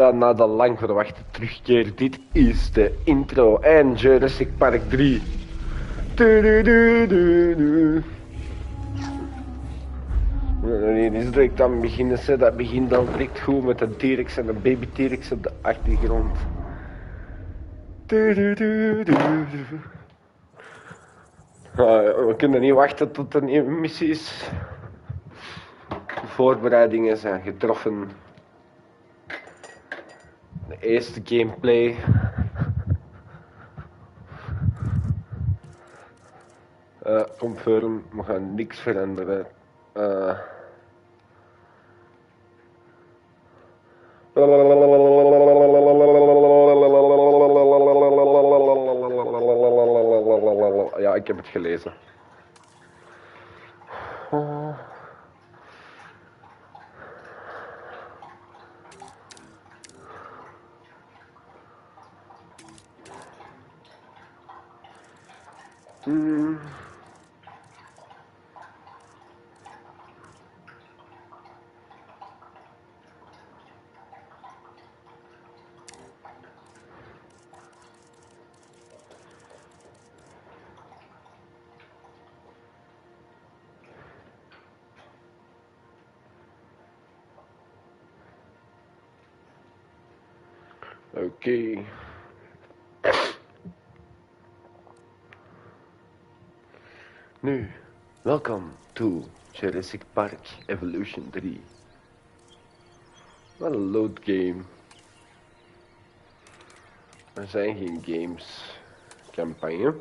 Na de lang verwachte terugkeer, dit is de intro en Jurassic Park 3. Nee, die is direct aan het beginnen, dat begint al direct goed met een T-Rex en een baby T-Rex op de achtergrond. We kunnen niet wachten tot er nieuwe missie is. De voorbereidingen zijn getroffen. De eerste gameplay. Confirm, we gaan niks veranderen. Ja, ik heb het gelezen. Oké. Nu, welkom to Jurassic Park Evolution 3. Wat een load game. Er zijn geen games. Campagne.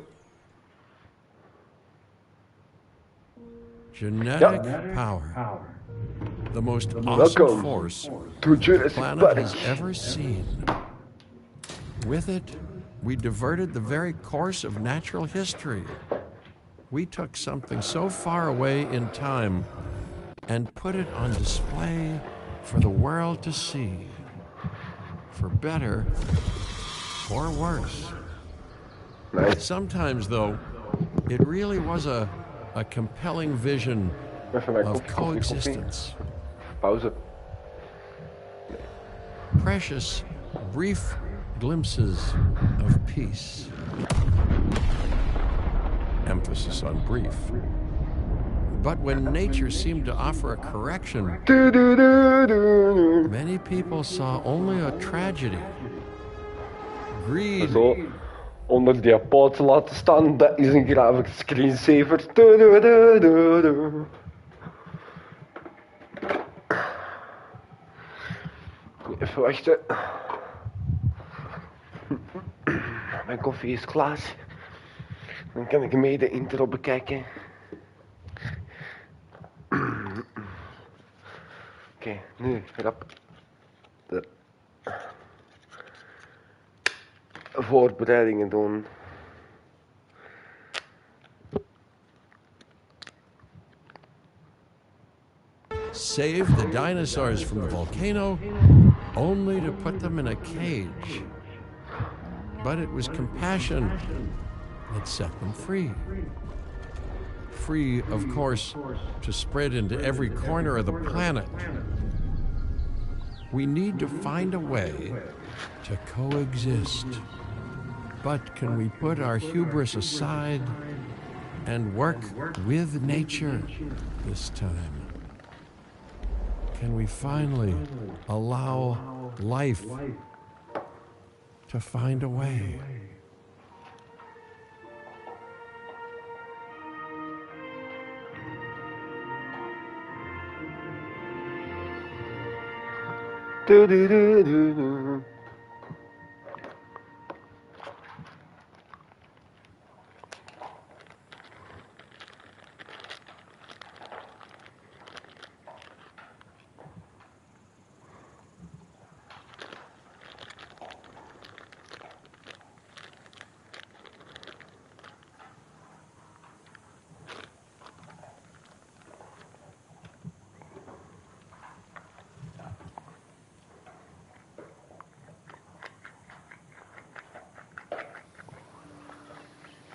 Genetic power. The most awesome force to the Jurassic planet Park has ever seen. With it, we diverted the very course of natural history. We took something so far away in time and put it on display for the world to see. For better or worse. Nice. Sometimes, though, it really was a compelling vision of coexistence. Pauze. Precious, brief glimpses of peace. Emphasis on brief. But when nature seemed to offer a correction, many people saw only a tragedy. Greed. Zo, onder die poot laten staan, dat is een grave screensaver. Even wachten. Mijn koffie is klaar. Dan kan ik mee de intro bekijken. Oké, nu rap de voorbereidingen doen. Save the dinosaurs from the volcano, only to put them in a cage. But it was compassion that set them free. Free, of course, to spread into every corner of the planet. We need to find a way to coexist. But can we put our hubris aside and work with nature this time? Can we finally allow life to find a way?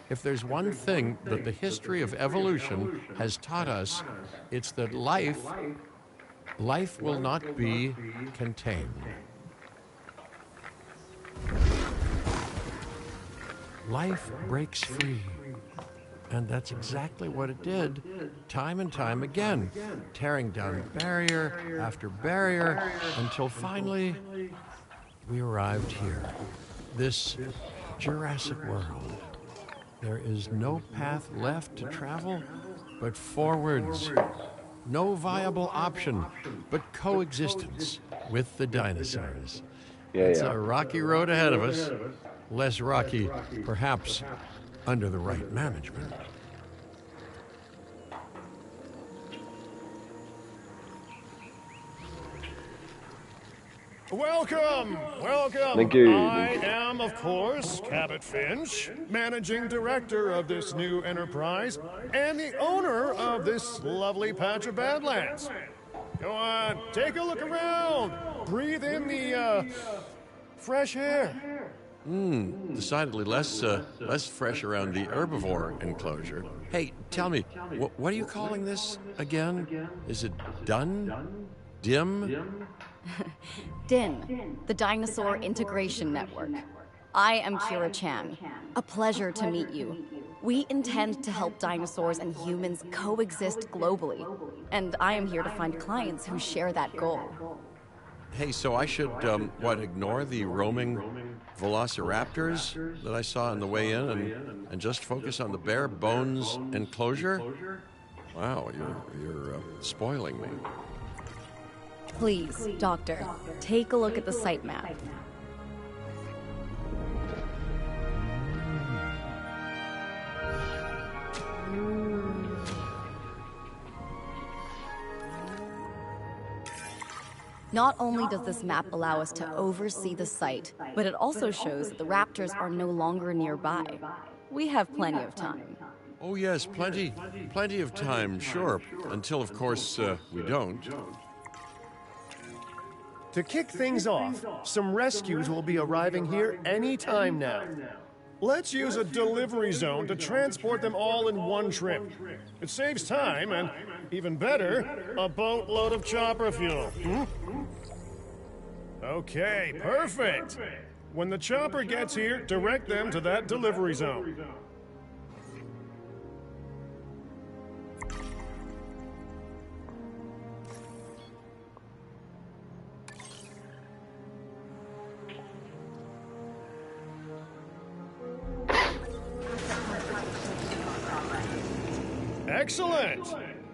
If there's one thing that the history of evolution has taught us, it's that life will not be contained. life breaks free. And that's exactly what it did, time and time again, tearing down barrier after barrier, until finally we arrived here, this Jurassic World. There is no path left to travel but forwards. No viable option but coexistence with the dinosaurs. It's a rocky road ahead of us. Less rocky, perhaps, under the right management. Welcome, welcome. Thank you. I am, of course, Cabot Finch, managing director of this new enterprise and the owner of this lovely patch of Badlands. Go on, take a look around. Breathe in the, fresh air. Decidedly less fresh around the herbivore enclosure. Hey, tell me, what are you calling this again? Is it done? Dim? DIN, the Dinosaur Integration Network. I am Kira Chan. A pleasure to meet you. We intend to help dinosaurs and humans coexist globally, and I am here to find clients who share that goal. Hey, so I should, ignore the roaming velociraptors that I saw on the way in and just focus on the bare bones enclosure? Wow, you're spoiling me. Please, Doctor, take a look at the site map. Not only does this map allow us to oversee the site, but it also shows that the raptors are no longer nearby. We have plenty of time. Oh yes, plenty of time, sure. Until, of course, we don't. To kick things off, some rescues will be arriving here any time now. Let's use a delivery zone to transport them all in one trip. It saves time and, even better, a boatload of chopper fuel. Okay, perfect. When the chopper gets here, direct them to that delivery zone. Excellent!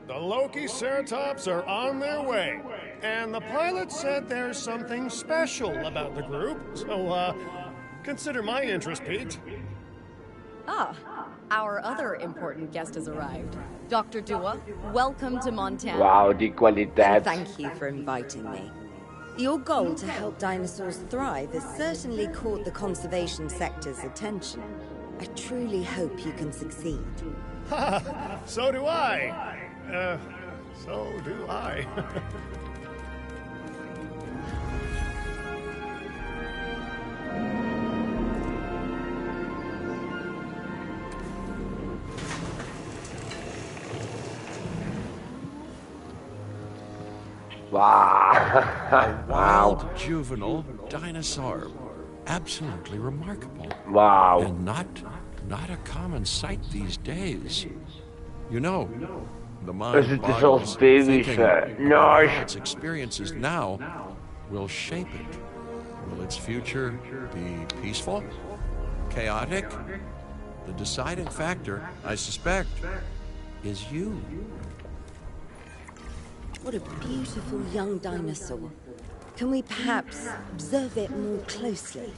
The Loki-Ceratops are on their way. And the pilot said there's something special about the group, so, consider my interest piqued. Ah, our other important guest has arrived. Dr. Dua, welcome to Montana. Wauw, die kwaliteit. Thank you for inviting me. Your goal to help dinosaurs thrive has certainly caught the conservation sector's attention. I truly hope you can succeed. So do I. So do I. Wow. Wild juvenile dinosaur. Absolutely remarkable. Wow. And not a common sight these days. You know, the mind Het is boggles als baby's. thinking about Nice. how its experiences now will shape it. Will its future be peaceful? Chaotic? The deciding factor, I suspect, is you. What a beautiful young dinosaur. Can we perhaps observe it more closely?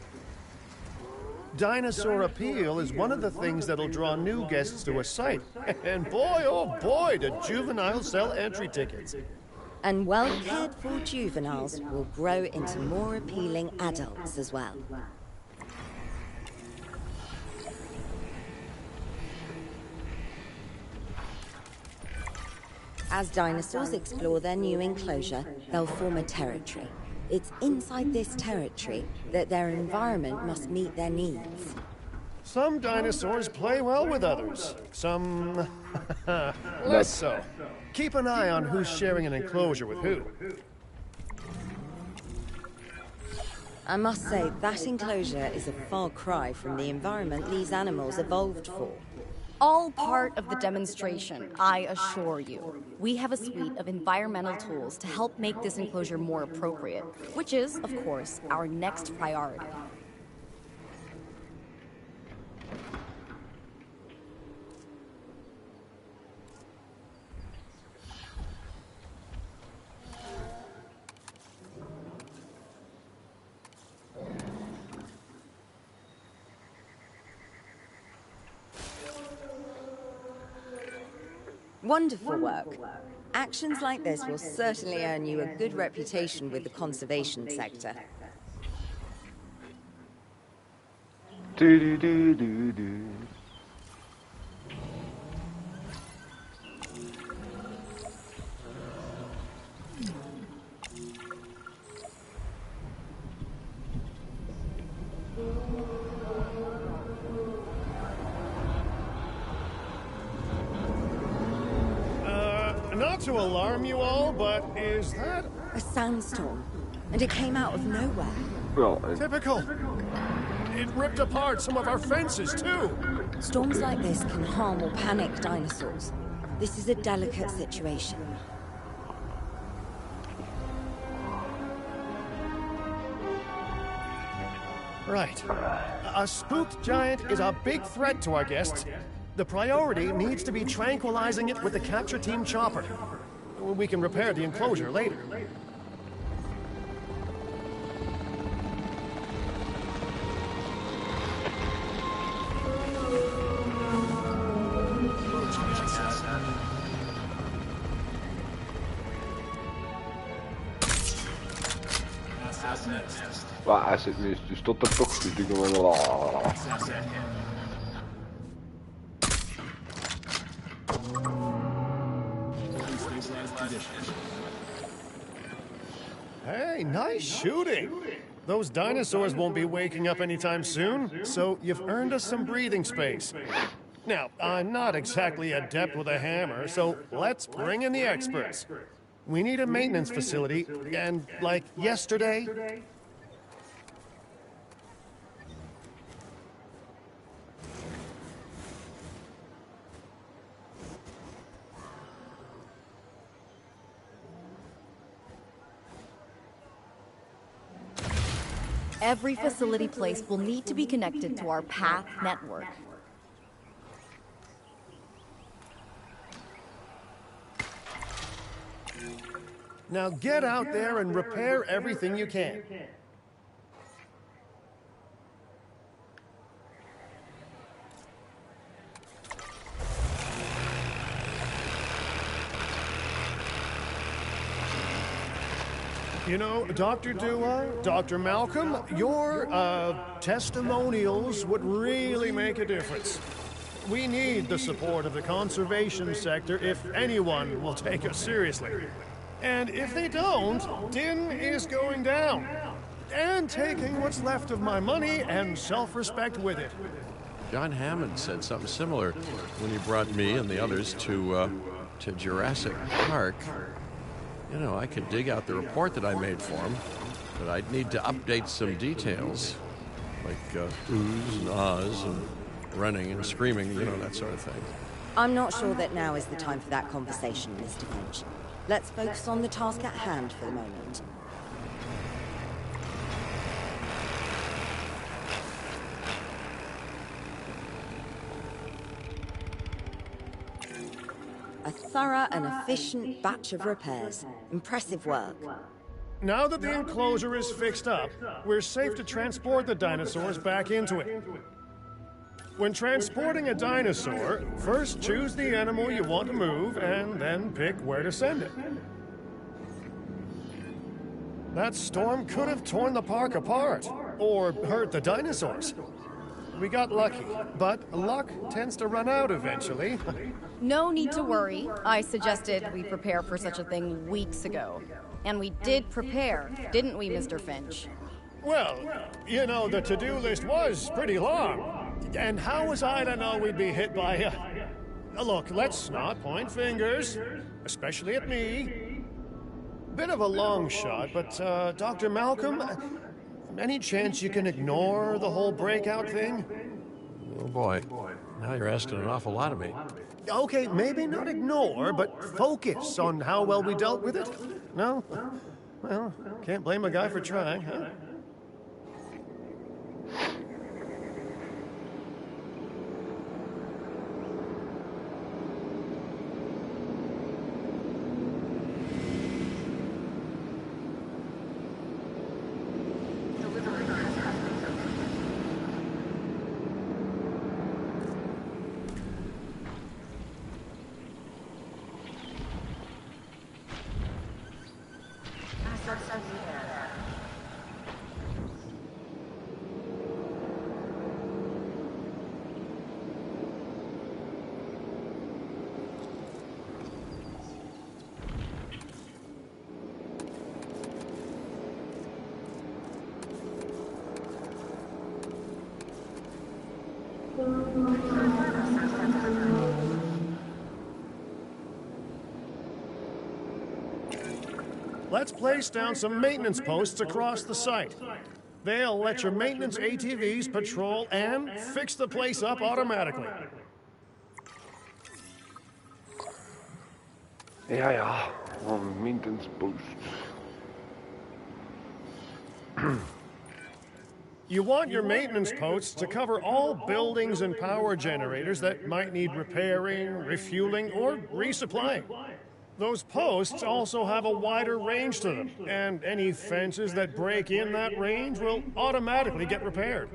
Dinosaur appeal is one of the things that'll draw new guests to a site. And boy, oh boy, do juveniles sell entry tickets. And well-cared-for juveniles will grow into more appealing adults as well. As dinosaurs explore their new enclosure, they'll form a territory. It's inside this territory that their environment must meet their needs. Some dinosaurs play well with others. Some less so. Keep an eye on who's sharing an enclosure with who. I must say, that enclosure is a far cry from the environment these animals evolved for. All part of the demonstration, I assure you. We have a suite of environmental tools to help make this enclosure more appropriate, which is, of course, our next priority. Wonderful work. Actions like this will certainly earn you a good reputation with the conservation sector. Do do do do do. Not to alarm you all, but is that A sandstorm, and it came out of nowhere. Well, typical? It ripped apart some of our fences, too. Storms like this can harm or panic dinosaurs. This is a delicate situation. Right. A spooked giant is a big threat to our guests. The priority needs to be tranquilizing it with the capture team chopper. We can repair the enclosure later. waar asset mis, dus tot er toch dus wel. Hey, nice shooting. Those dinosaurs won't be waking up anytime soon, so you've earned us some breathing space. Now, I'm not exactly adept with a hammer, so let's bring in the experts. We need a maintenance facility, and like yesterday. Every facility placed will need to be connected to our path network. Now get out there and repair everything you can. You know, Dr. Dua, Dr. Malcolm, your testimonials would really make a difference. We need the support of the conservation sector if anyone will take us seriously. And if they don't, Din is going down. And taking what's left of my money and self-respect with it. John Hammond said something similar when he brought me and the others to Jurassic Park. You know, I could dig out the report that I made for him, but I'd need to update some details, like oohs and ahs and running and screaming, you know, that sort of thing. I'm not sure that now is the time for that conversation, Mr. Finch. Let's focus on the task at hand for the moment. A thorough and efficient batch of repairs. Impressive work. Now that the enclosure is fixed up, we're safe to transport the dinosaurs back into it. When transporting a dinosaur, first choose the animal you want to move and then pick where to send it. That storm could have torn the park apart or hurt the dinosaurs. We got lucky, but luck tends to run out eventually. No need to worry. I suggested we prepare for such a thing weeks ago. And we did prepare, didn't we, Mr. Finch? Well, you know, the to-do list was pretty long. And how was I to know we'd be hit by look, let's not point fingers, especially at me. Bit of a long shot, but, Dr. Malcolm, Any chance you can ignore the whole breakout thing? Oh boy, now you're asking an awful lot of me. Okay, maybe not ignore, but focus on how well we dealt with it? No? Well, can't blame a guy for trying, huh? Let's place down some maintenance posts across the site. They'll let your maintenance ATVs patrol and fix the place up automatically. Ja, ja. Maintenance posts. You want your maintenance posts to cover all buildings and power generators that might need repairing, refueling, or resupplying. Those posts also have a wider range to them, and any fences that break in that range will automatically get repaired.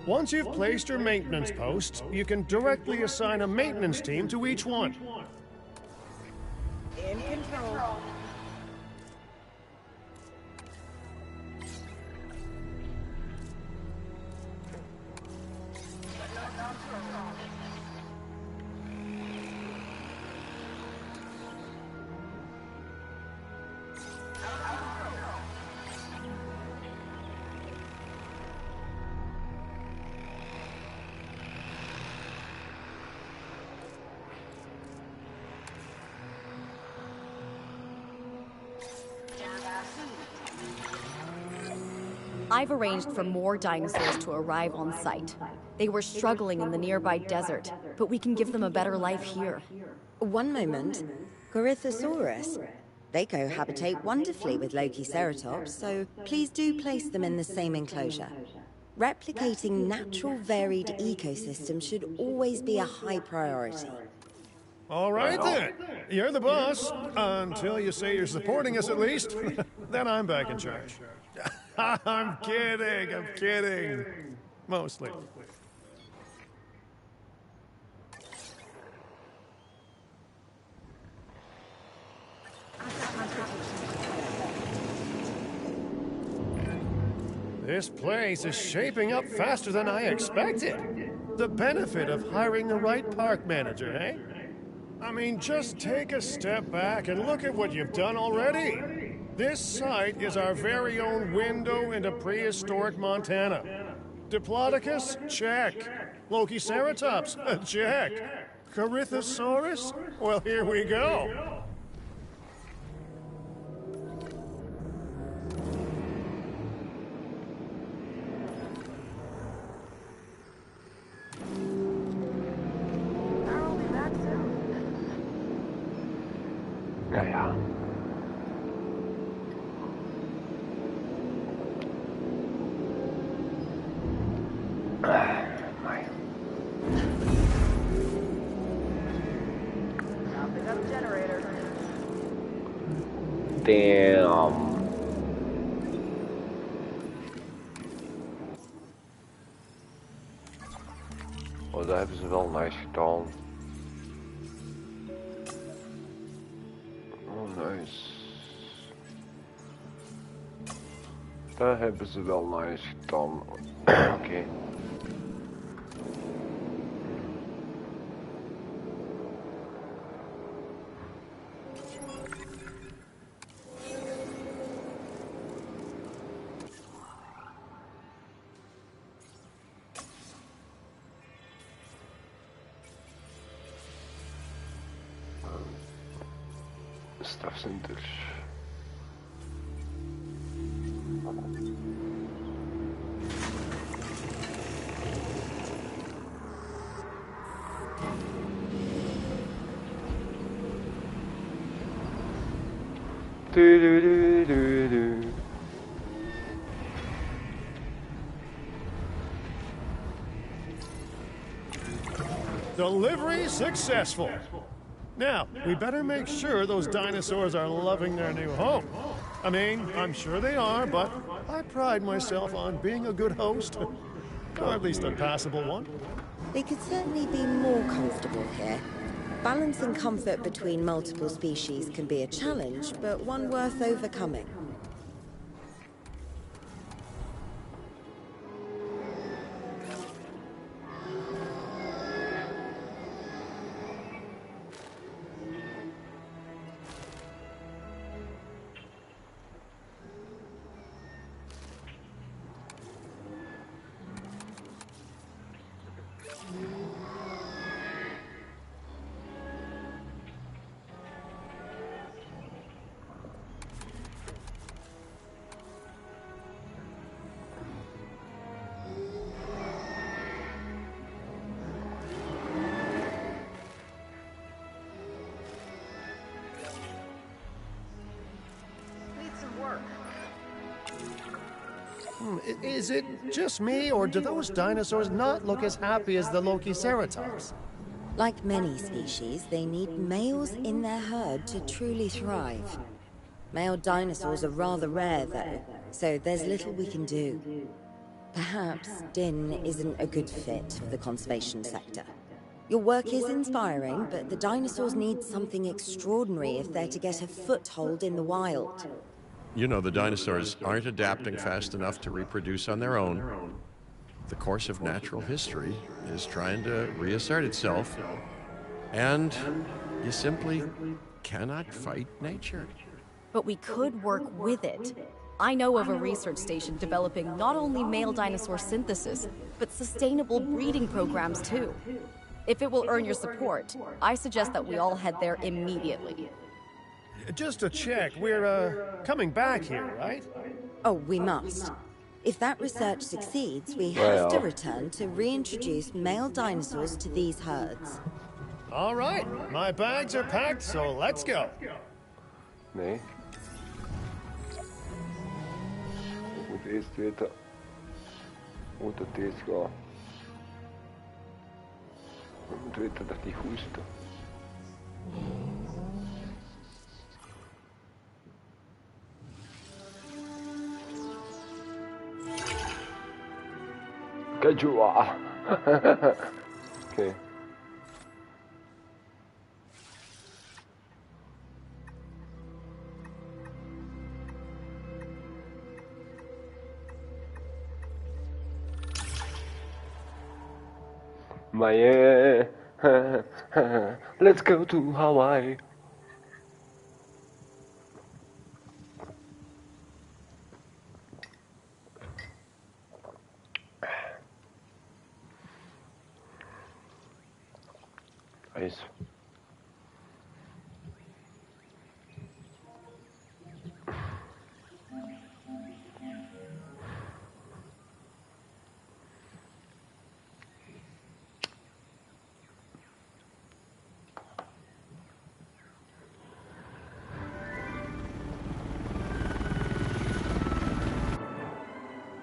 Once you've placed your maintenance posts, you can directly assign a maintenance team to each one. In control. I've arranged for more dinosaurs to arrive on site. They were struggling in the nearby desert, but we can give them a better life here. One moment. Corythosaurus. They cohabitate wonderfully with Lokiceratops, so please do place them in the same enclosure. Replicating natural varied ecosystems should always be a high priority. All right then. You're the boss. Until you say you're supporting us at least. Then I'm back in charge. I'm kidding. Mostly. This place is shaping up faster than I expected. The benefit of hiring the right park manager, eh? I mean, just take a step back and look at what you've done already. This site is our very own window into prehistoric Montana. Diplodocus? Check. Lokiceratops? Check. Corythosaurus? Well, here we go. Damn. Oh, dat hebben ze wel nice gedaan. Oh, nice. Dat hebben ze wel nice gedaan. Oké. Stafcenters. Delivery successful. Now, we better make sure those dinosaurs are loving their new home. I mean, I'm sure they are, but I pride myself on being a good host. Or at least a passable one. They could certainly be more comfortable here. Balancing comfort between multiple species can be a challenge, but one worth overcoming. Is it just me, or do those dinosaurs not look as happy as the Lokiceratops? Like many species, they need males in their herd to truly thrive. Male dinosaurs are rather rare, though, so there's little we can do. Perhaps Din isn't a good fit for the conservation sector. Your work is inspiring, but the dinosaurs need something extraordinary if they're to get a foothold in the wild. You know, the dinosaurs aren't adapting fast enough to reproduce on their own. The course of natural history is trying to reassert itself, and you simply cannot fight nature. But we could work with it. I know of a research station developing not only male dinosaur synthesis, but sustainable breeding programs too. If it will earn your support, I suggest that we all head there immediately. Just to check, we're coming back here, right? Oh, we must. If that research succeeds, we have to return to reintroduce male dinosaurs to these herds. All right, my bags are packed, so let's go. Nee. Ik moet eerst weten hoe dat deze gaat. Ik moet weten dat die goed zit. Kajua. Okay. My let's go to Hawaii. Nice.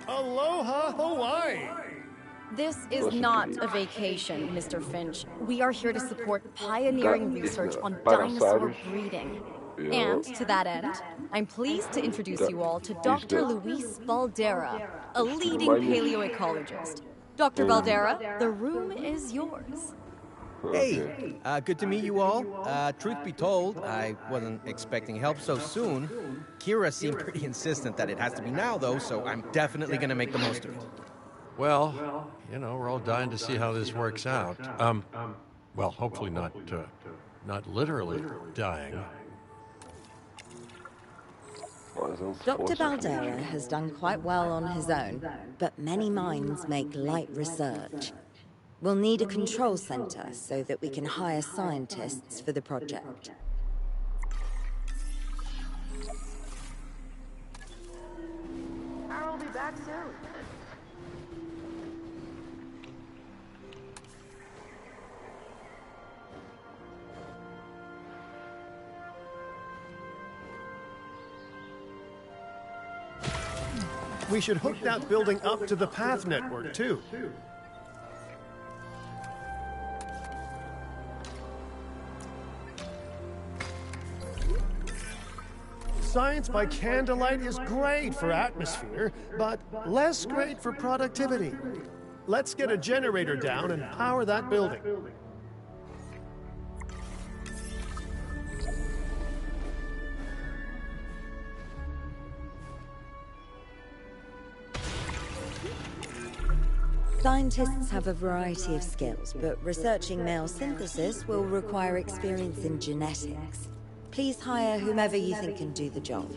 Aloha, Hawaii! This is not a vacation, Mr. Finch. We are here to support pioneering research on dinosaur breeding. And to that end, I'm pleased to introduce you all to Dr. Luis Baldera, a leading paleoecologist. Dr. Baldera, the room is yours. Hey, good to meet you all. Truth be told, I wasn't expecting help so soon. Kira seemed pretty insistent that it has to be now, though, so I'm definitely gonna make the most of it. Well, you know, we're all dying to see how this works out. Well, hopefully not literally dying. Dr. Baldera has done quite well on his own, but many minds make light research. We'll need a control center so that we can hire scientists for the project. I'll be back soon. We should hook that building up to the path network, too. Science by candlelight is great for atmosphere, but less great for productivity. Let's get a generator down and power that building. Scientists have a variety of skills, but researching male synthesis will require experience in genetics. Please hire whomever you think can do the job.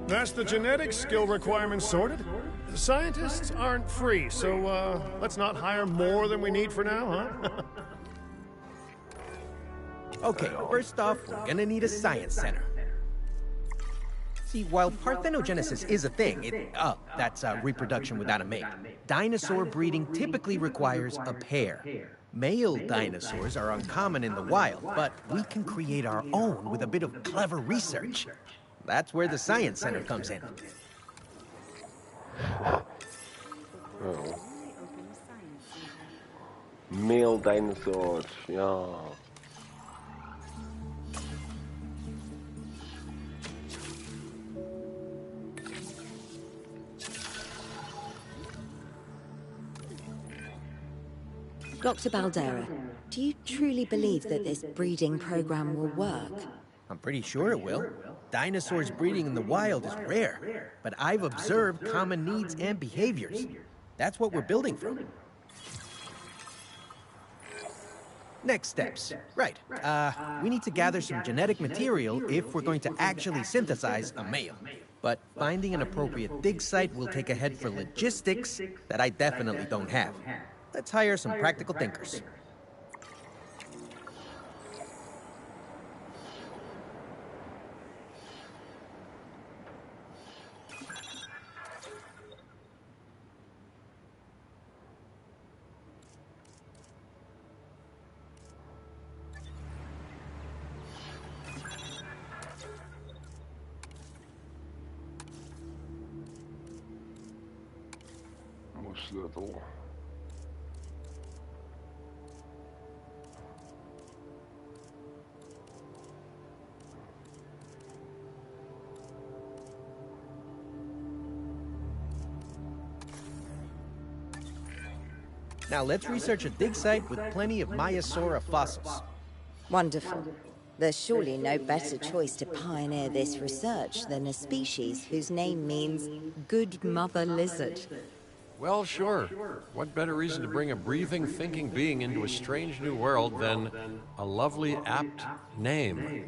That's the genetic skill requirements sorted. Scientists aren't free, so let's not hire more than we need for now, huh? Okay, first off, we're gonna need a science center. See, while parthenogenesis is a thing, that's reproduction without a mate, dinosaur breeding typically requires a pair. Male dinosaurs are uncommon in the wild, but we can create our own with a bit of clever research. That's where the science center comes in. Oh. Male dinosaurs, ja. Dr. Baldera, do you truly believe that this breeding program will work? I'm pretty sure it will. Dinosaurs breeding in the wild is rare, but I've observed common needs and behaviors. That's what we're building from. Next steps. Right. We need to gather some genetic material if we're going to actually synthesize a male. But finding an appropriate dig site will take a head for logistics that I definitely don't have. Let's hire some practical thinkers. Sleutel. Now let's research a dig site with plenty of Maiasaura fossils. Wonderful. There's surely no better choice to pioneer this research than a species whose name means good mother lizard. Well, sure. What better reason to bring a breathing, thinking being into a strange new world than a lovely, apt name?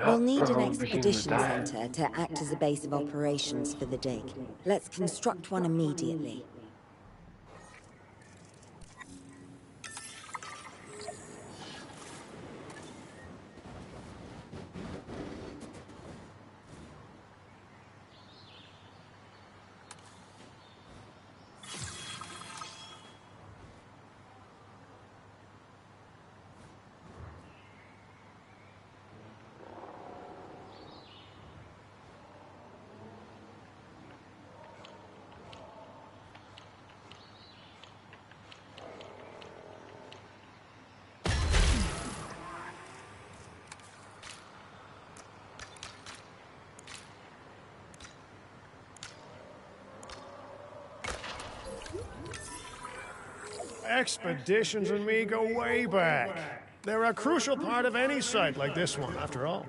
We'll need an expedition center to act as a base of operations for the dig. Let's construct one immediately. expeditions and me go way back. They're a crucial part of any site like this one, after all.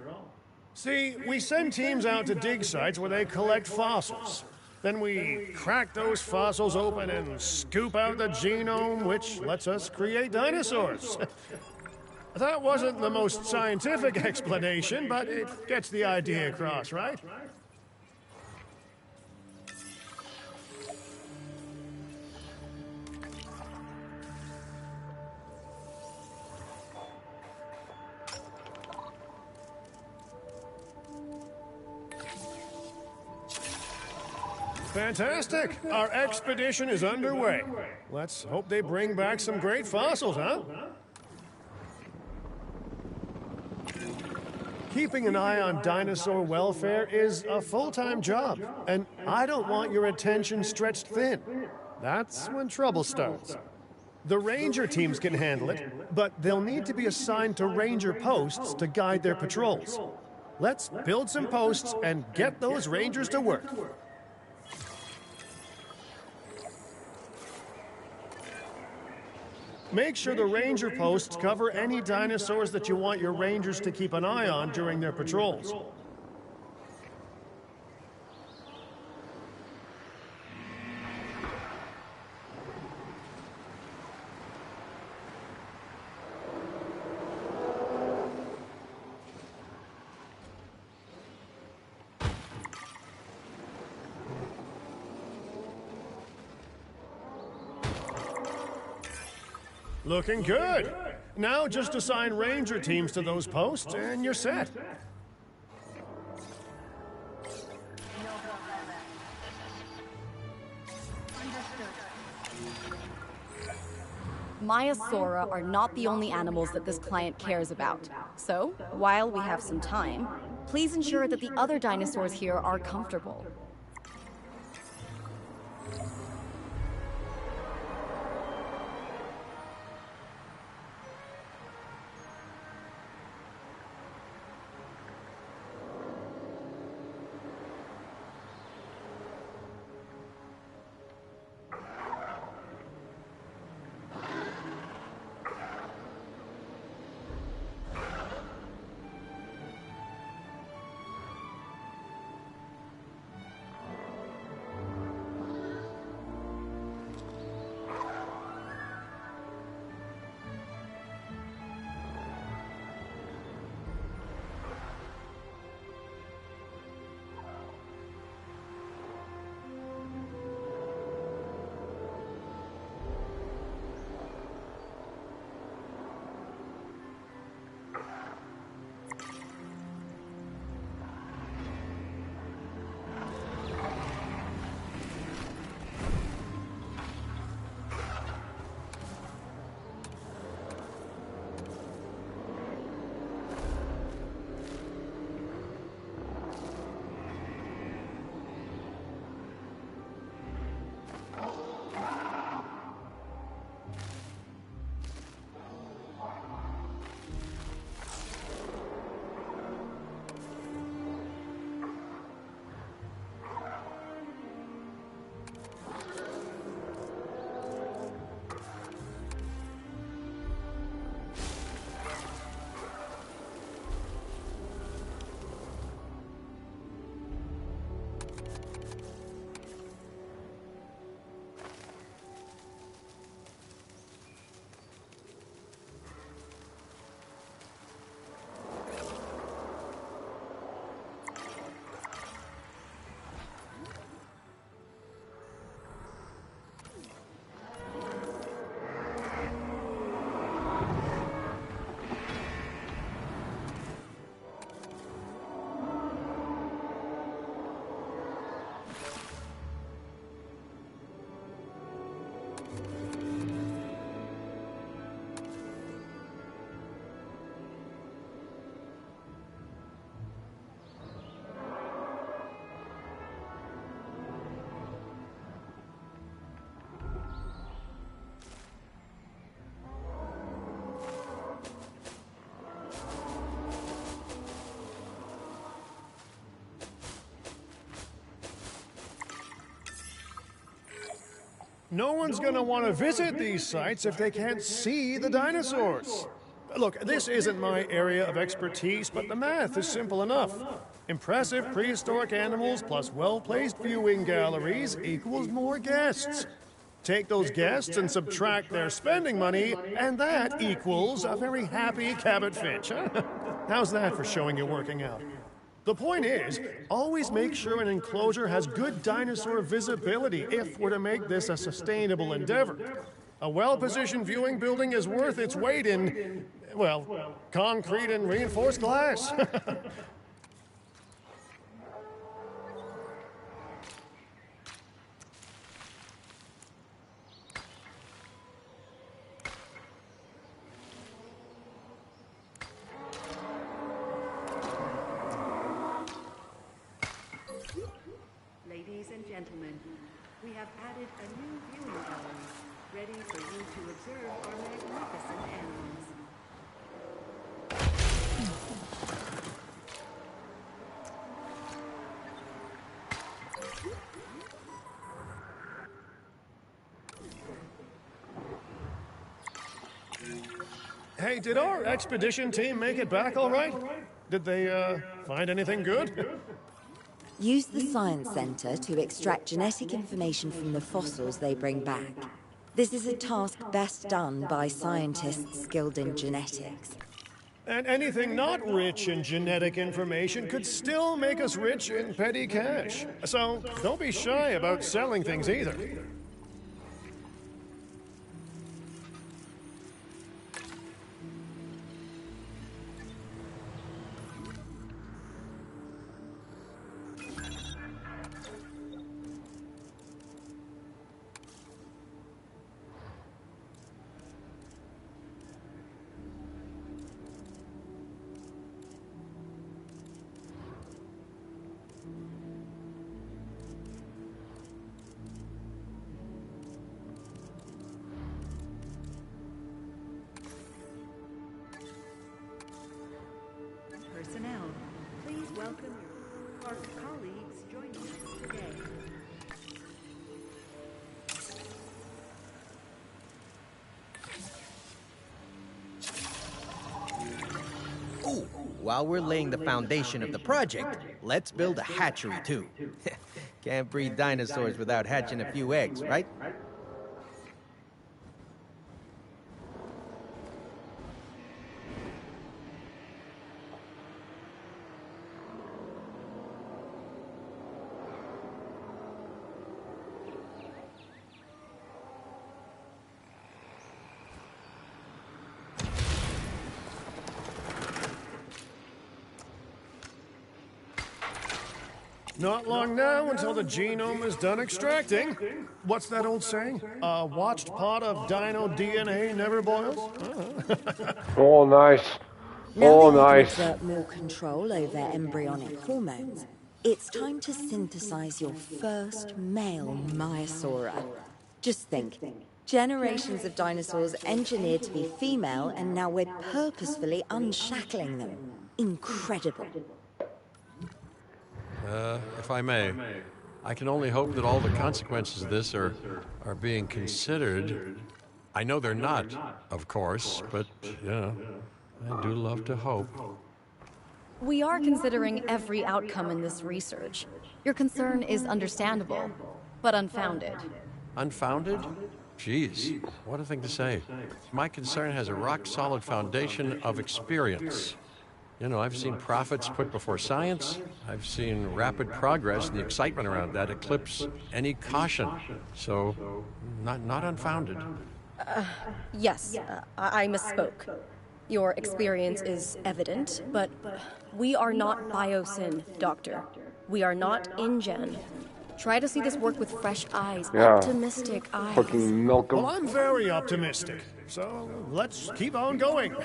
See, we send teams out to dig sites where they collect fossils. Then we crack those fossils open and scoop out the genome, which lets us create dinosaurs. That wasn't the most scientific explanation, but it gets the idea across, right? Fantastic! Our expedition is underway. Let's hope they bring back some great fossils, huh? Keeping an eye on dinosaur welfare is a full-time job, and I don't want your attention stretched thin. That's when trouble starts. The ranger teams can handle it, but they'll need to be assigned to ranger posts to guide their patrols. Let's build some posts and get those rangers to work. Make sure the ranger posts cover any dinosaurs that you want your rangers to keep an eye on during their patrols. Looking good. Now just assign ranger teams to those posts and you're set. Maiasaura are not the only animals that this client cares about. So, while we have some time, please ensure that the other dinosaurs here are comfortable. No one's gonna want to visit these sites if they can't see the dinosaurs. Look, this isn't my area of expertise, but the math is simple enough. Impressive prehistoric animals plus well-placed viewing galleries equals more guests. Take those guests and subtract their spending money, and that equals a very happy Cabot Finch, huh? How's that for showing you working out? The point is, always make sure an enclosure has good dinosaur visibility if we're to make this a sustainable endeavor. A well-positioned viewing building is worth its weight in, well, concrete and reinforced glass. Ladies and gentlemen, we have added a new viewing gallery, ready for you to observe our magnificent animals. Hey, did our expedition team make it back all right? Did they, find anything good? Use the Science Center to extract genetic information from the fossils they bring back. This is a task best done by scientists skilled in genetics. And anything not rich in genetic information could still make us rich in petty cash. So don't be shy about selling things either. Personnel, please welcome your park colleagues joining us today. Ooh, while we're laying the foundation of the project, let's build a hatchery too. Can't breed dinosaurs without hatching a few eggs, right? Not long now until the genome is done extracting. What's that old saying? A watched pot of dino DNA never boils? Oh, nice. Now Oh, that you can nice. exert more control over embryonic hormones, it's time to synthesize your first male Maiasaura. Just think, generations of dinosaurs engineered to be female, and now we're purposefully unshackling them. Incredible. If I may, I can only hope that all the consequences of this are being considered. I know they're not, of course, but, yeah, I do love to hope. We are considering every outcome in this research. Your concern is understandable, but unfounded. Unfounded? Jeez, what a thing to say. My concern has a rock-solid foundation of experience. You know, I've seen profits put before science. I've seen rapid progress, and the excitement around that eclipse any caution. So, not unfounded. Yes, I misspoke. Your experience is evident, but we are not Biosyn, Doctor. We are not InGen. Try to see this work with fresh eyes, Yeah. optimistic eyes. Fucking milk 'em. Well, I'm very optimistic. So let's keep on going.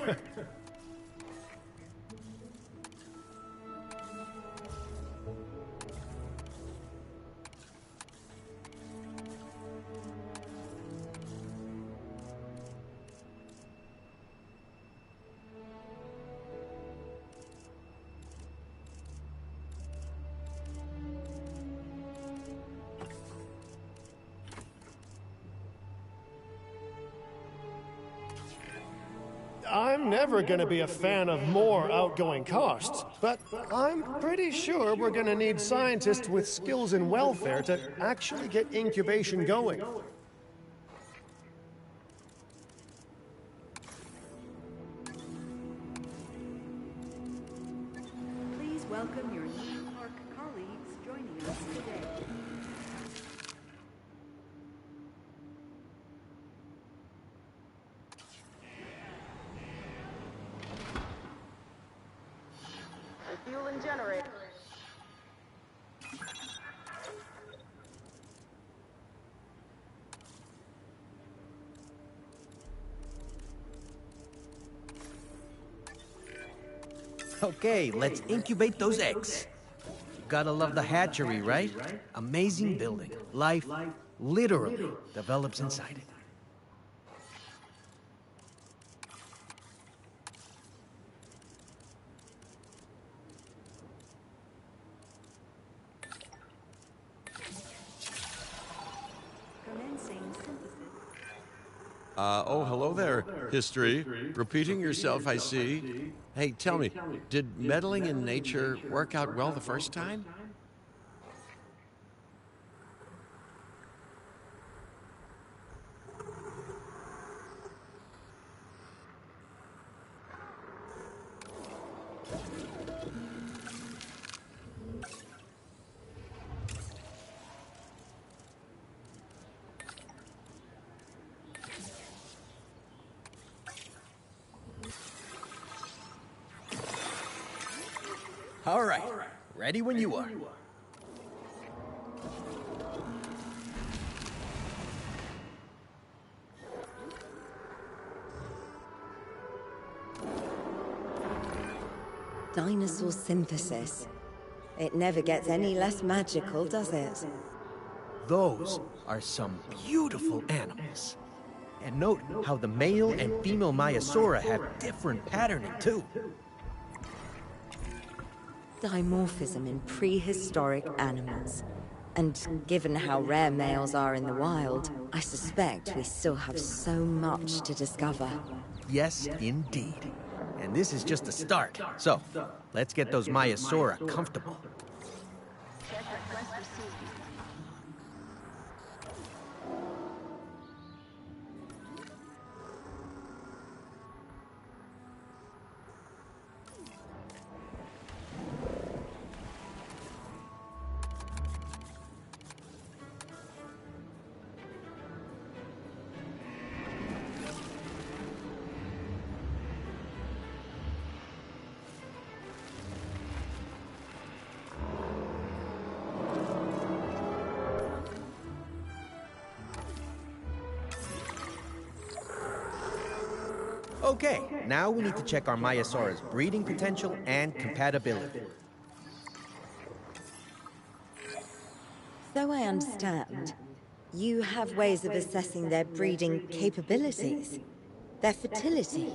I'm never gonna be a fan of more outgoing costs, but I'm pretty sure we're gonna need scientists with skills in welfare to actually get incubation going. Please welcome your new park colleagues joining us today. Refueling generator. Okay, let's incubate those eggs. Gotta love the hatchery, right? Amazing building. Life literally develops inside it. Commencing synthesis. Oh, hello there, history. Repeating yourself, I see. Hey, tell me, did meddling in nature work out well the first time? All right, ready when you are. Dinosaur synthesis. It never gets any less magical, does it? Those are some beautiful animals. And note how the male and female Maiasaura have different patterning too. Dimorphism in prehistoric animals. And given how rare males are in the wild, I suspect we still have so much to discover. Yes, indeed. And this is just the start. So, let's get those Maiasaura comfortable. Check request received. Okay, now we need to check our Maiasaura's breeding potential and compatibility. So I understand, you have ways of assessing their breeding capabilities, their fertility.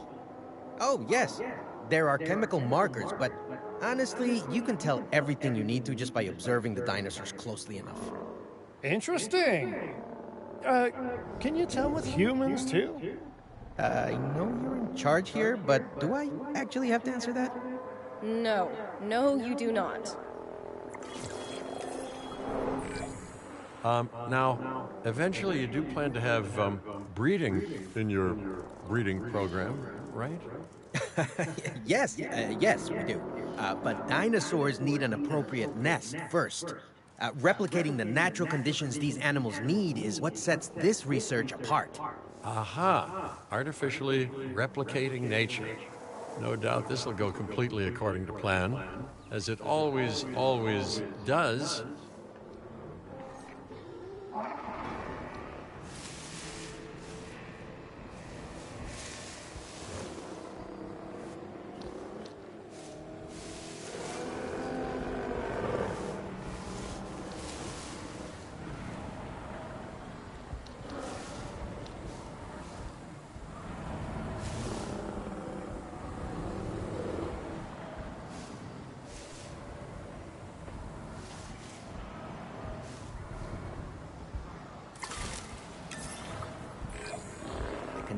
Oh, yes. There are chemical markers, but honestly, you can tell everything you need to just by observing the dinosaurs closely enough. Interesting. Can you tell with humans too? I know you're in charge here, but do I actually have to answer that? No, you do not. Now, eventually you do plan to have breeding in your breeding program, right? Yes, we do. But dinosaurs need an appropriate nest first. Replicating the natural conditions these animals need is what sets this research apart. Aha! Artificially replicating nature. No doubt this will go completely according to plan, as it always does.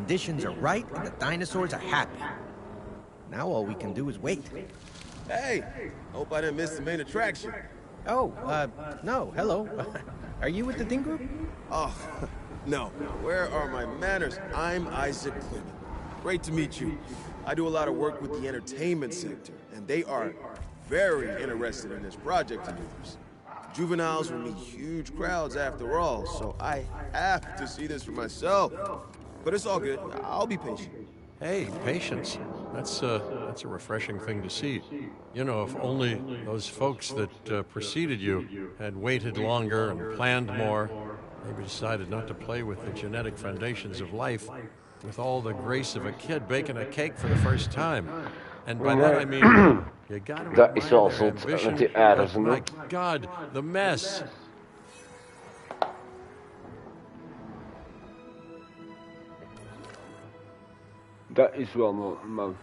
conditions are right and the dinosaurs are happy. Now all we can do is wait. Hey, hope I didn't miss the main attraction. Oh, no, hello. Are you with the Ding Group? Oh, no. Where are my manners? I'm Isaac Clement. Great to meet you. I do a lot of work with the entertainment sector, and they are very interested in this project of yours. Juveniles will meet huge crowds after all, so I have to see this for myself. But it's all good. I'll be patient. Hey, patience. That's a refreshing thing to see. You know, if only those folks that preceded you had waited longer and planned more, maybe decided not to play with the genetic foundations of life with all the grace of a kid baking a cake for the first time. And by that I mean, you gotta Dat is wel admire their zot ambition, met die aardes, but hè? my God, the mess. Dat is wel man.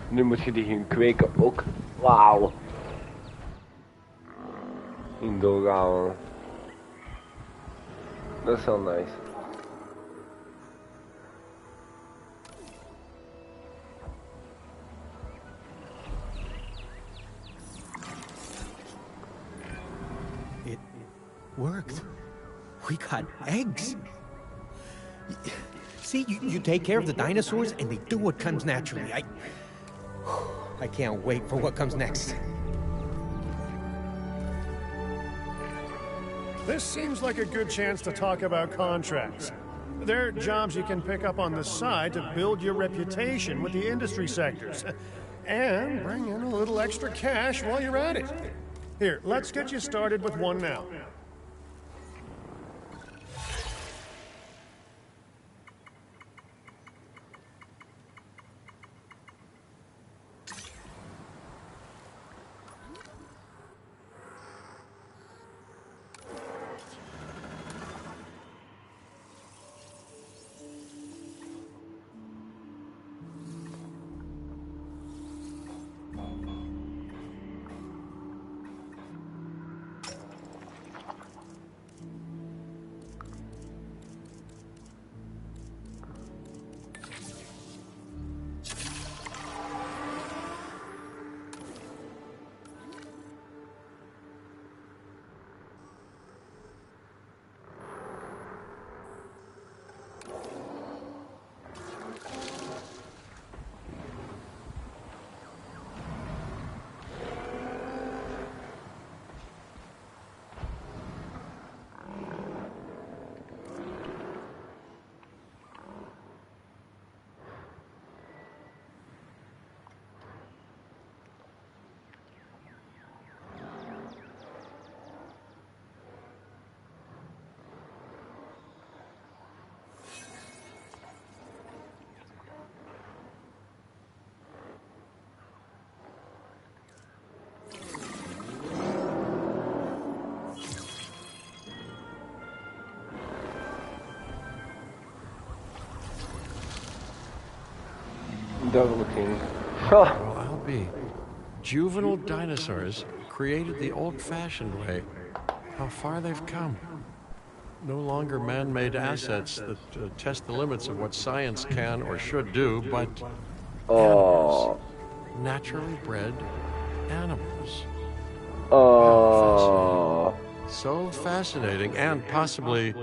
Nu moet je die gaan kweken ook. Wauw. In doorgaan. Dat is wel nice. It worked. We got eggs. See, you take care of the dinosaurs and they do what comes naturally. I can't wait for what comes next. This seems like a good chance to talk about contracts. They're jobs you can pick up on the side to build your reputation with the industry sectors. And bring in a little extra cash while you're at it. Here, let's get you started with one now. Looking. Well, I'll be. Juvenile dinosaurs created the old-fashioned way. How far they've come. No longer man-made assets that test the limits of what science can or should do, but animals. Naturally bred animals. Oh. So fascinating and possibly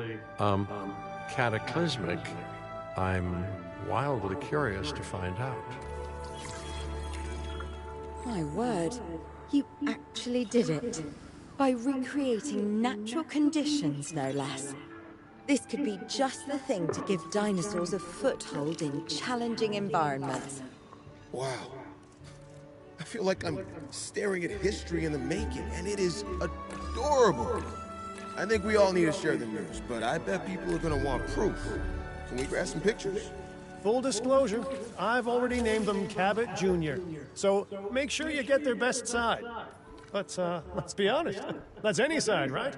cataclysmic. I'm wildly curious to find out. My word, you actually did it. By recreating natural conditions, no less. This could be just the thing to give dinosaurs a foothold in challenging environments. Wow. I feel like I'm staring at history in the making, and it is adorable. I think we all need to share the news, but I bet people are gonna want proof. Can we grab some pictures? Full disclosure, I've already named them Cabot Jr., so make sure you get their best side. But let's be honest, that's any side, right?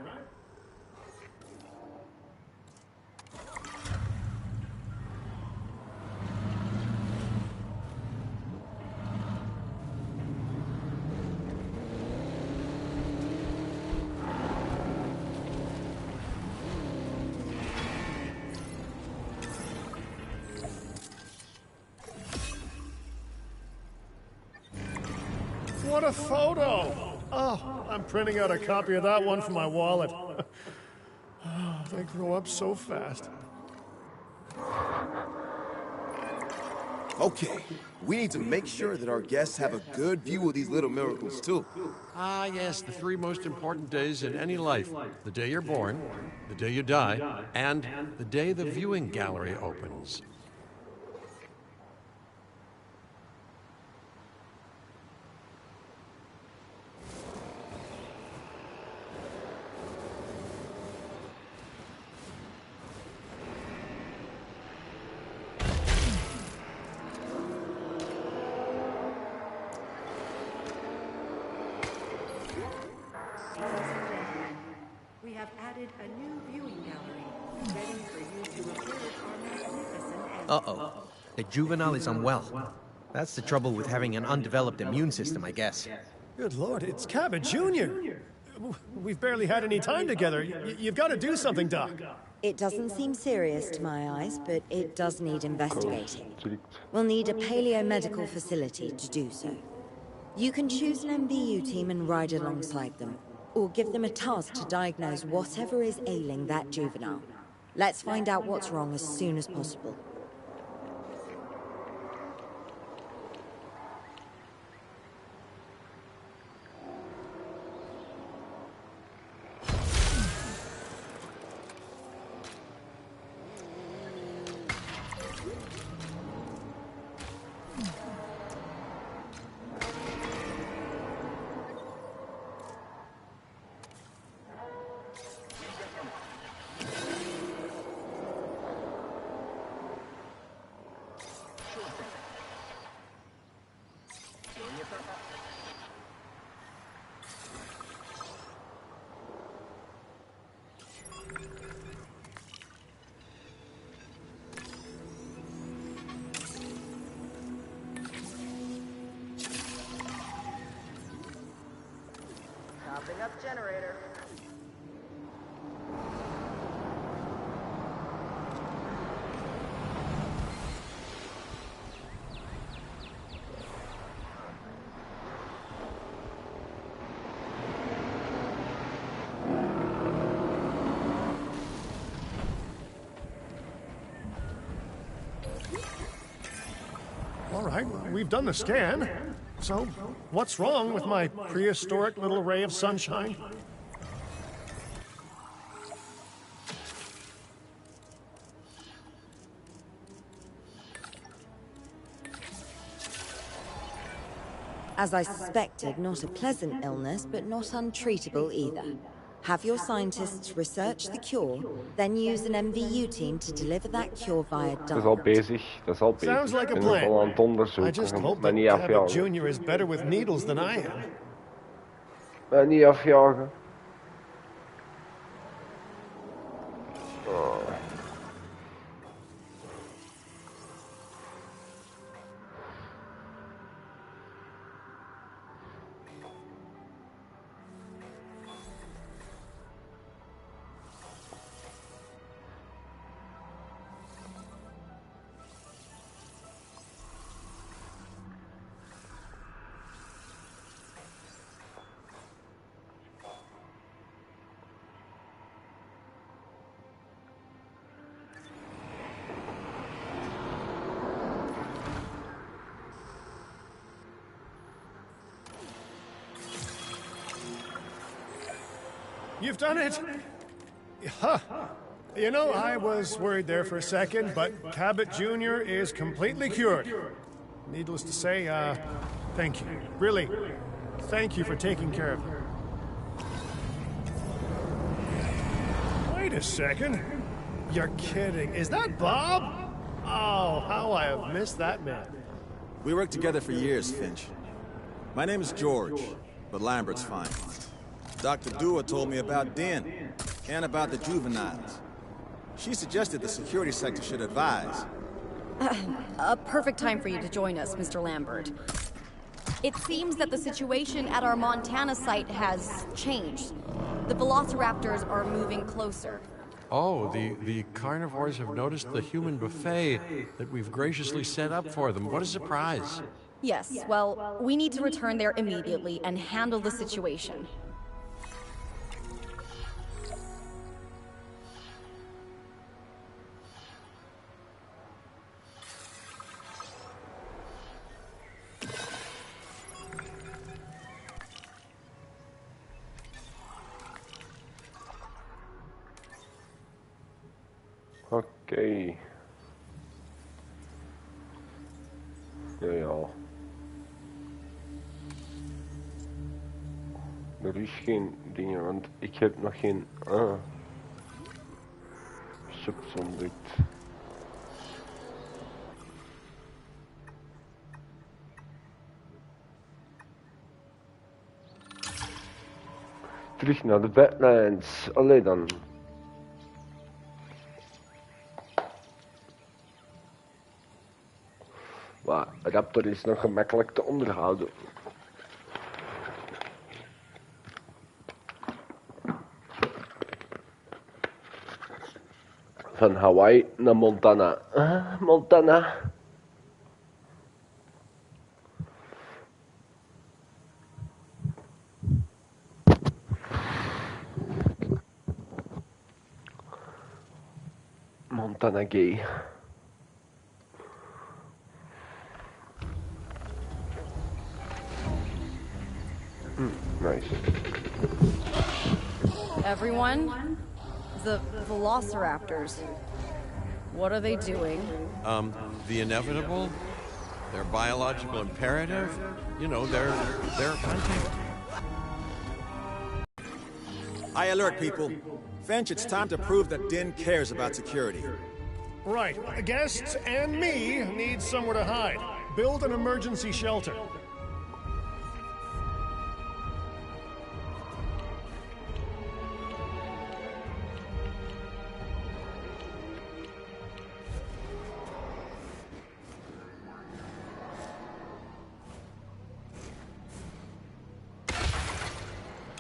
What a photo! Oh, I'm printing out a copy of that one for my wallet. Oh, they grow up so fast. Okay, we need to make sure that our guests have a good view of these little miracles, too. Ah, yes, the three most important days in any life. The day you're born, the day you die, and the day the viewing gallery opens. We have added a new viewing gallery, ready for you to observe our magnificent Uh-oh. The juvenile is unwell. That's the trouble with having an undeveloped immune system, I guess. Good Lord, it's Cabot Jr. We've barely had any time together. You've got to do something, Doc. It doesn't seem serious to my eyes, but it does need investigating. We'll need a paleo-medical facility to do so. You can choose an MVU team and ride alongside them, or give them a task to diagnose whatever is ailing that juvenile. Let's find out what's wrong as soon as possible. Topping up generator. All right, we've done the scan. So, what's wrong with my prehistoric little ray of sunshine? As I suspected, not a pleasant illness, but not untreatable either. Have your scientists research the cure, then use an MVU team to deliver that cure via Dat is al dial. bezig, dat is al bezig. Sounds like a Ik ben nog al aan plan. het onderzoeken. I just hope Maar that niet Cabot afjagen. Jr. is better with needles than I am. Maar niet afjagen. Oh. You've done it! Huh. You know, I was worried there for a second, but Cabot Jr. is completely cured. Needless to say, thank you. Really, thank you for taking care of him. Wait a second. You're kidding. Is that Bob? Oh, how I have missed that man. We worked together for years, Finch. My name is George, but Lambert's fine. Dr. Dua told me about Din, and about the juveniles. She suggested the security sector should advise. A perfect time for you to join us, Mr. Lambert. It seems that the situation at our Montana site has changed. The velociraptors are moving closer. Oh, the carnivores have noticed the human buffet that we've graciously set up for them. What a surprise. Yes, well, we need to return there immediately and handle the situation. Oké. Ja. Er is geen dingen, want ik heb nog geen... subsondict. Terug naar de Badlands. Allee dan. Maar Raptor is nog gemakkelijk te onderhouden. Van Hawaii naar Montana. Montana. Montana gay. Nice. Everyone, the velociraptors. What are they doing? The inevitable, their biological imperative, you know, they're hunting. I alert people. Finch, it's time to prove that Din cares about security. Right. Guests and me need somewhere to hide. Build an emergency shelter.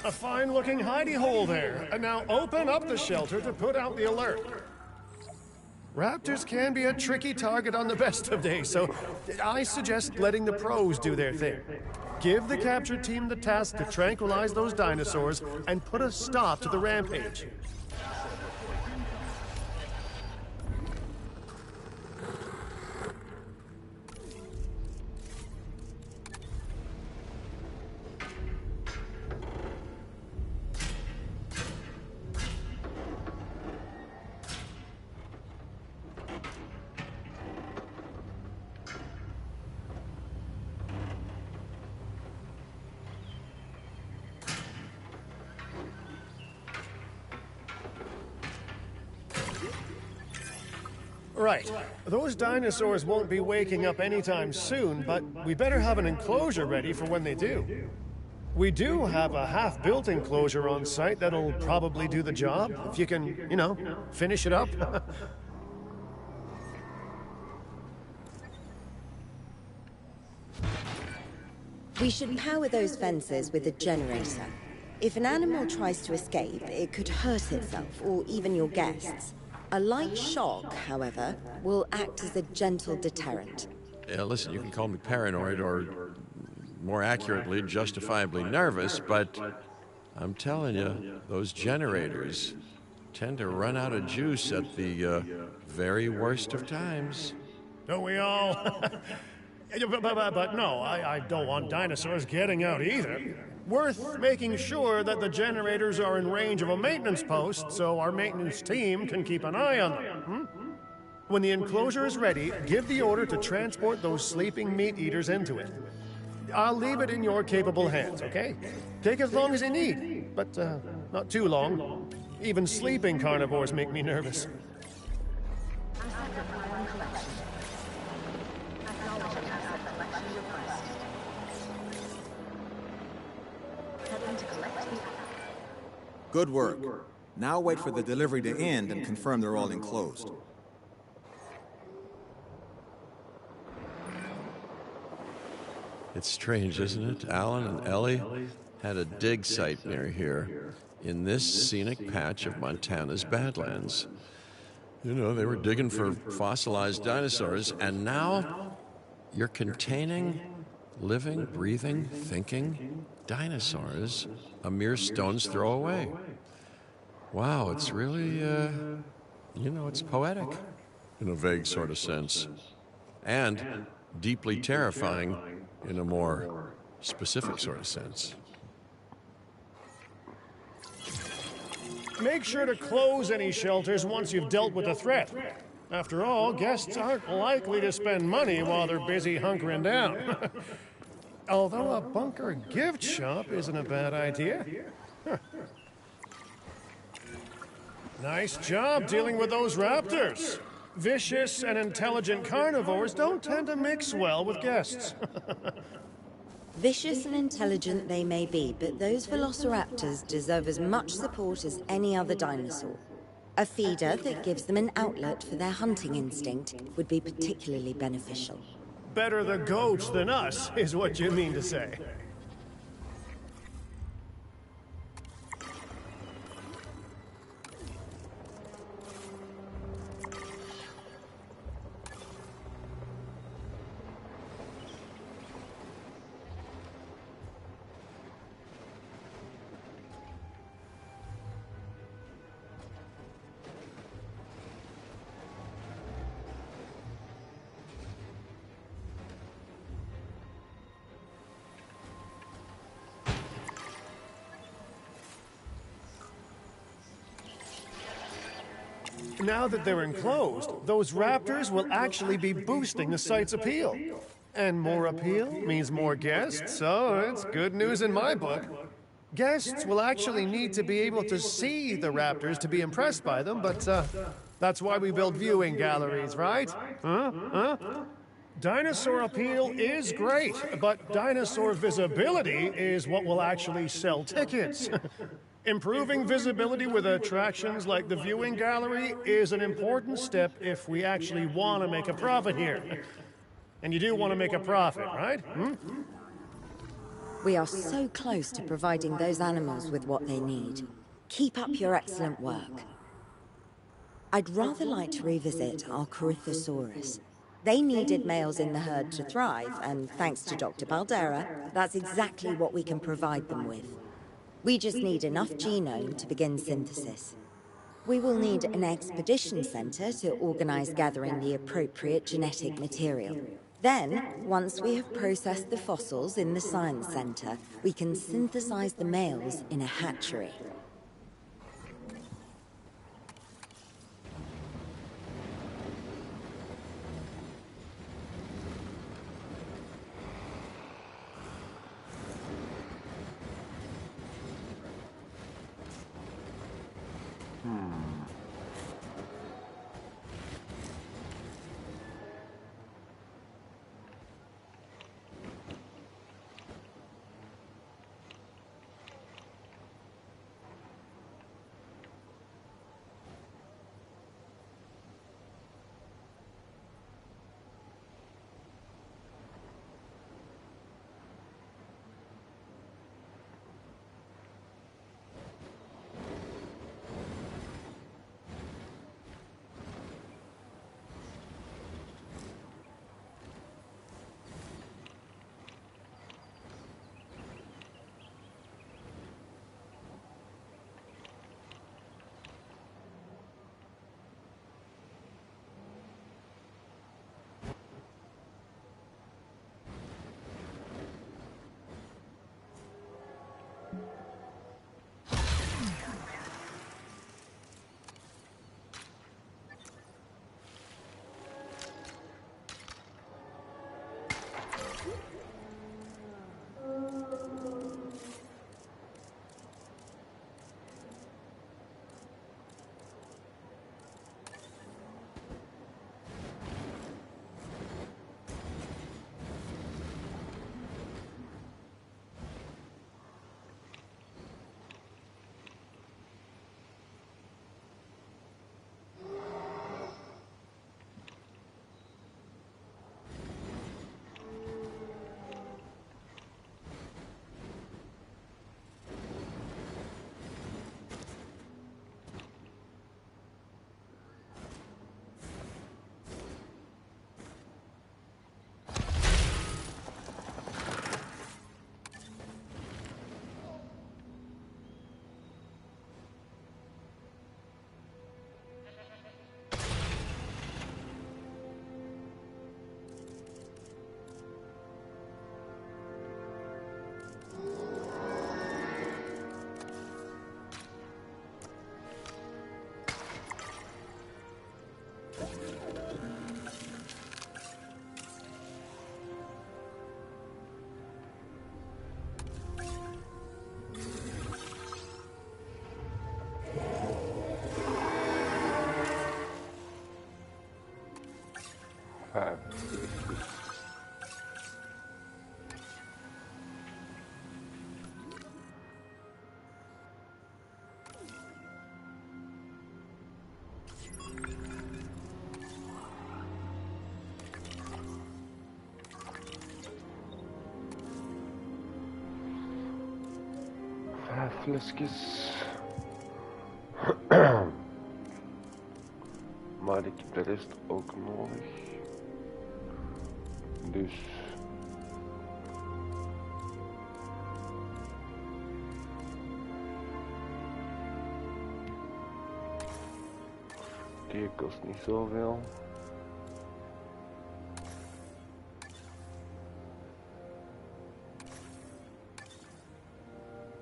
A fine-looking hidey hole there. And now open up the shelter to put out the alert. Raptors can be a tricky target on the best of days, so I suggest letting the pros do their thing. Give the capture team the task to tranquilize those dinosaurs and put a stop to the rampage. Right. Those dinosaurs won't be waking up anytime soon, but we better have an enclosure ready for when they do. We do have a half-built enclosure on site that'll probably do the job, if you can, you know, finish it up. We should power those fences with a generator. If an animal tries to escape, it could hurt itself or even your guests. A light shock, however, will act as a gentle deterrent. Yeah, listen, you can call me paranoid or, more accurately, justifiably nervous, but I'm telling you, those generators tend to run out of juice at the very worst of times. Don't we all? But no, I don't want dinosaurs getting out either. Worth making sure that the generators are in range of a maintenance post so our maintenance team can keep an eye on them. When the enclosure is ready, give the order to transport those sleeping meat eaters into it. I'll leave it in your capable hands, okay? Take as long as you need, but not too long. Even sleeping carnivores make me nervous. Good work. Now wait for the delivery to end and confirm they're all enclosed. It's strange, isn't it? Alan and Ellie had a dig site near here in this scenic patch of Montana's Badlands. You know, they were digging for fossilized dinosaurs, and now you're containing living, breathing, thinking dinosaurs a mere stone's throw away. Wow, it's really, it's poetic in a vague sort of sense, and deeply terrifying in a more specific sort of sense. Make sure to close any shelters once you've dealt with the threat. After all, guests aren't likely to spend money while they're busy hunkering down. Although a bunker gift shop isn't a bad idea. Huh. Nice job dealing with those raptors. Vicious and intelligent carnivores don't tend to mix well with guests. Vicious and intelligent they may be, but those velociraptors deserve as much support as any other dinosaur. A feeder that gives them an outlet for their hunting instinct would be particularly beneficial. Better the goats than us, is what you mean to say. Now that they're enclosed, those raptors will actually be boosting the site's appeal. And more appeal means more guests, so it's good news in my book. Guests will actually need to be able to see the raptors to be impressed by them, but that's why we build viewing galleries, right? Huh? Dinosaur appeal is great, but dinosaur visibility is what will actually sell tickets. Improving visibility with attractions like the viewing gallery is an important step if we actually want to make a profit here. And you do want to make a profit, right? We are so close to providing those animals with what they need. Keep up your excellent work. I'd rather like to revisit our Corythosaurus. They needed males in the herd to thrive, and thanks to Dr. Baldera, that's exactly what we can provide them with. We just need enough genome to begin synthesis. We will need an expedition center to organize gathering the appropriate genetic material. Then, once we have processed the fossils in the science center, we can synthesize the males in a hatchery. 5 flesjes. Maar ik heb de rest ook nodig. Dus... die kost niet zoveel.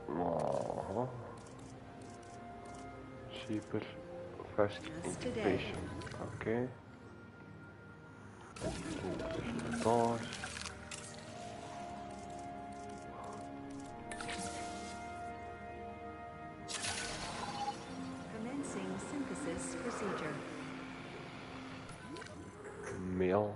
Oh. Cheaper fast incubation. Oké. Doors. Commencing synthesis procedure. Mail.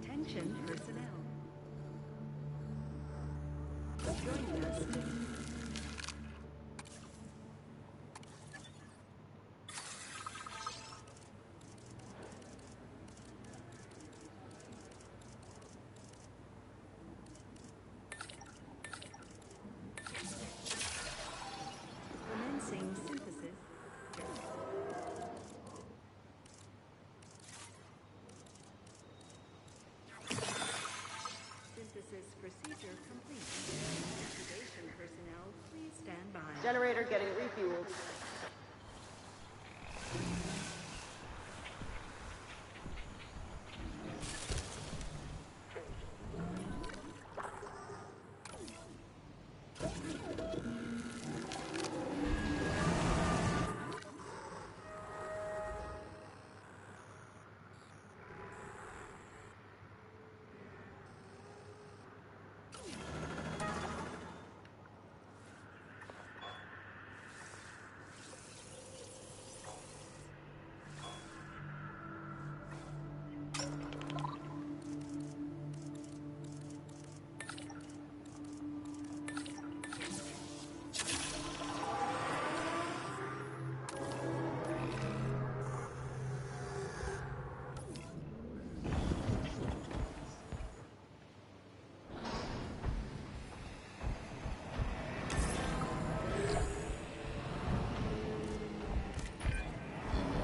Attention personnel. Joining us. Commencing synthesis. Synthesis procedure complete. Activation personnel, please stand by. Generator getting refueled.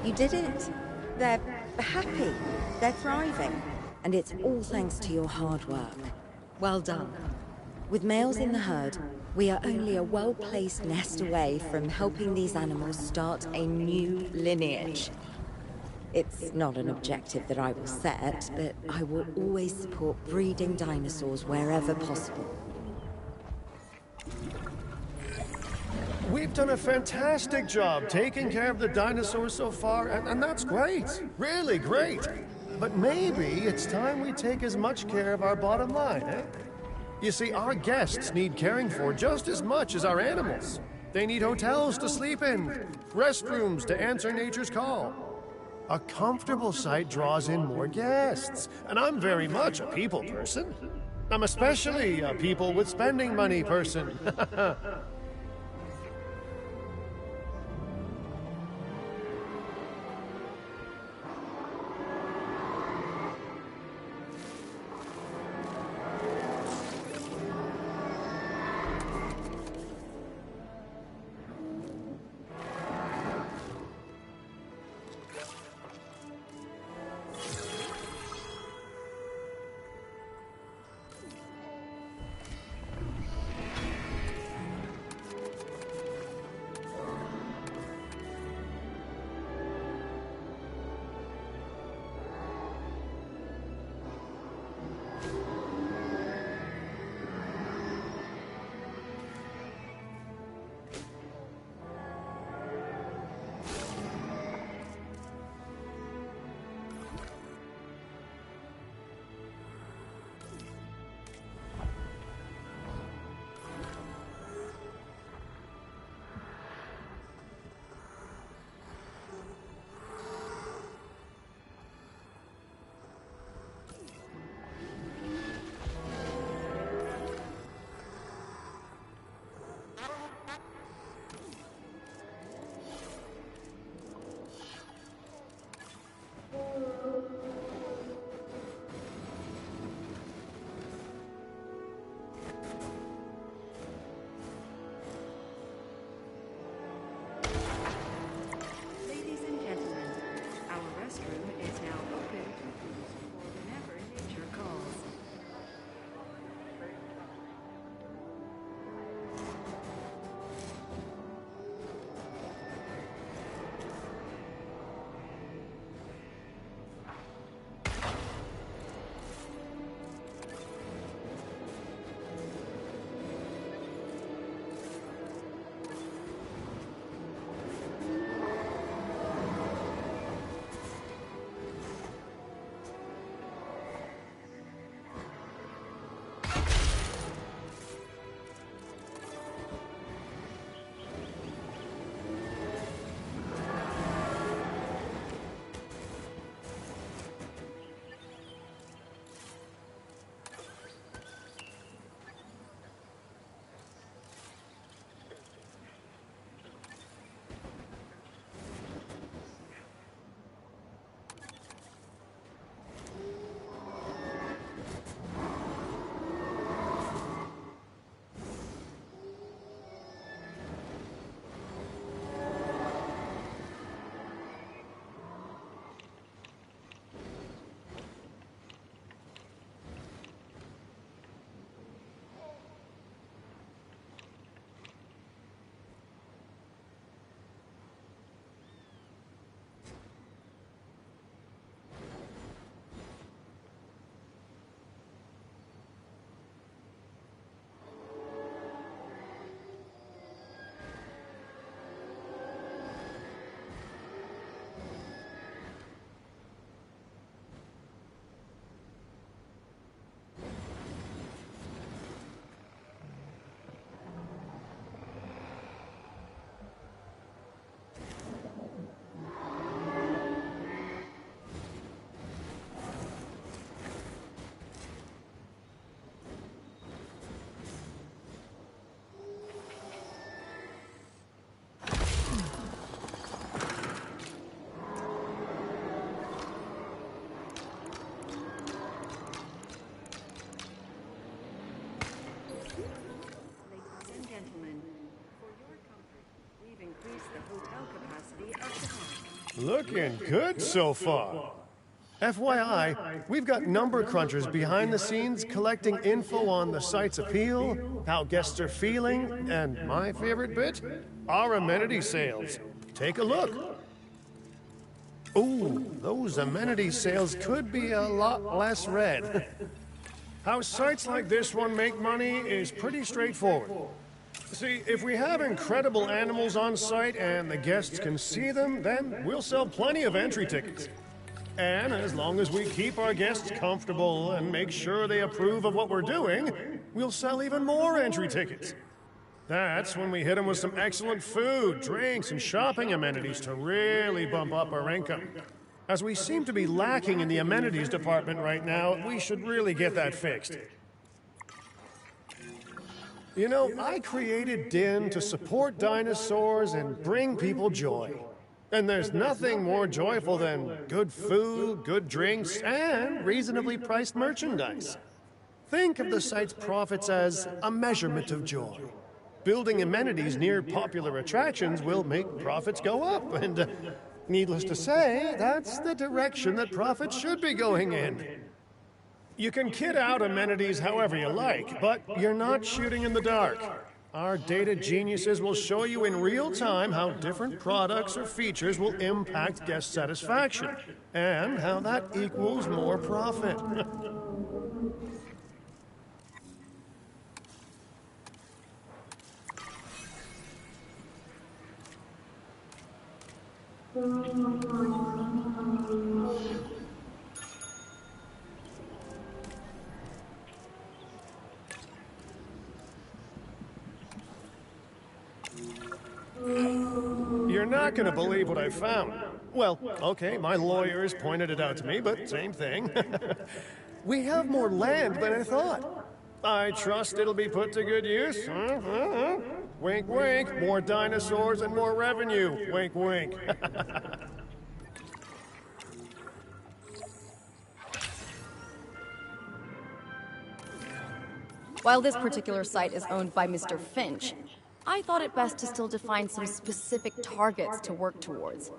You did it. They're happy. They're thriving. And it's all thanks to your hard work. Well done. With males in the herd, we are only a well-placed nest away from helping these animals start a new lineage. It's not an objective that I will set, but I will always support breeding dinosaurs wherever possible. We've done a fantastic job taking care of the dinosaurs so far, and that's great. Really great. But maybe it's time we take as much care of our bottom line, eh? You see, our guests need caring for just as much as our animals. They need hotels to sleep in, restrooms to answer nature's call, A comfortable site draws in more guests, and I'm very much a people person. I'm especially a people with spending money person. Ladies and gentlemen, our restroom is now open to use for whenever nature calls. Looking good so far. FYI, we've got number crunchers behind the scenes collecting info on the site's appeal, how guests are feeling, and my favorite bit, our amenity sales. Take a look. Ooh, those amenity sales could be a lot less red. How sites like this one make money is pretty straightforward. See, if we have incredible animals on site and the guests can see them, then we'll sell plenty of entry tickets. And as long as we keep our guests comfortable and make sure they approve of what we're doing, we'll sell even more entry tickets. That's when we hit them with some excellent food, drinks, and shopping amenities to really bump up our income. As we seem to be lacking in the amenities department right now, we should really get that fixed. You know, I created Din to support dinosaurs and bring people joy. And there's nothing more joyful than good food, good drinks, and reasonably priced merchandise. Think of the site's profits as a measurement of joy. Building amenities near popular attractions will make profits go up, and needless to say, that's the direction that profits should be going in. You can kit out amenities however you like, but you're not shooting in the dark. Our data geniuses will show you in real time how different products or features will impact guest satisfaction, and how that equals more profit. You're not gonna believe what I found. Well, okay, my lawyers pointed it out to me, but same thing. We have more land than I thought. I trust it'll be put to good use. Wink, wink. More dinosaurs and more revenue. Wink, wink. While this particular site is owned by Mr. Finch, I thought it best to still define some specific targets to work towards.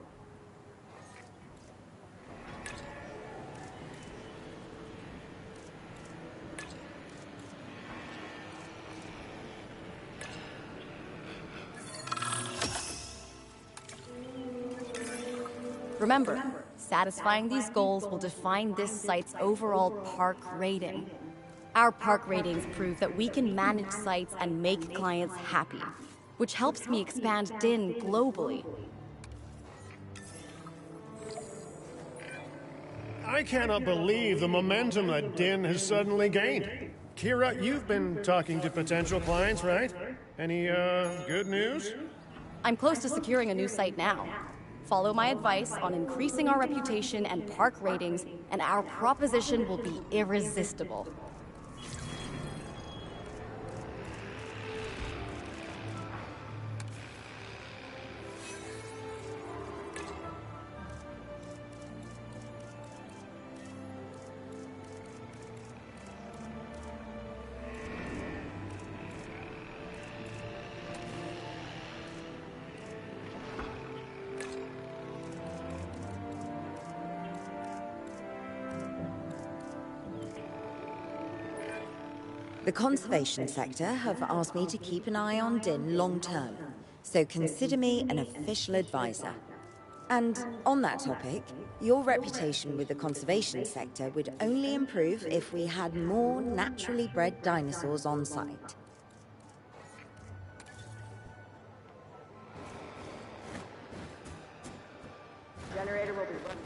Remember, satisfying these goals will define this site's overall park rating. Our park ratings prove that we can manage sites and make clients happy, which helps me expand Din globally. I cannot believe the momentum that Din has suddenly gained. Kira, you've been talking to potential clients, right? Any, good news? I'm close to securing a new site now. Follow my advice on increasing our reputation and park ratings, and our proposition will be irresistible. The conservation sector have asked me to keep an eye on Din long term, so consider me an official advisor. And on that topic, your reputation with the conservation sector would only improve if we had more naturally bred dinosaurs on site. Generator will be running.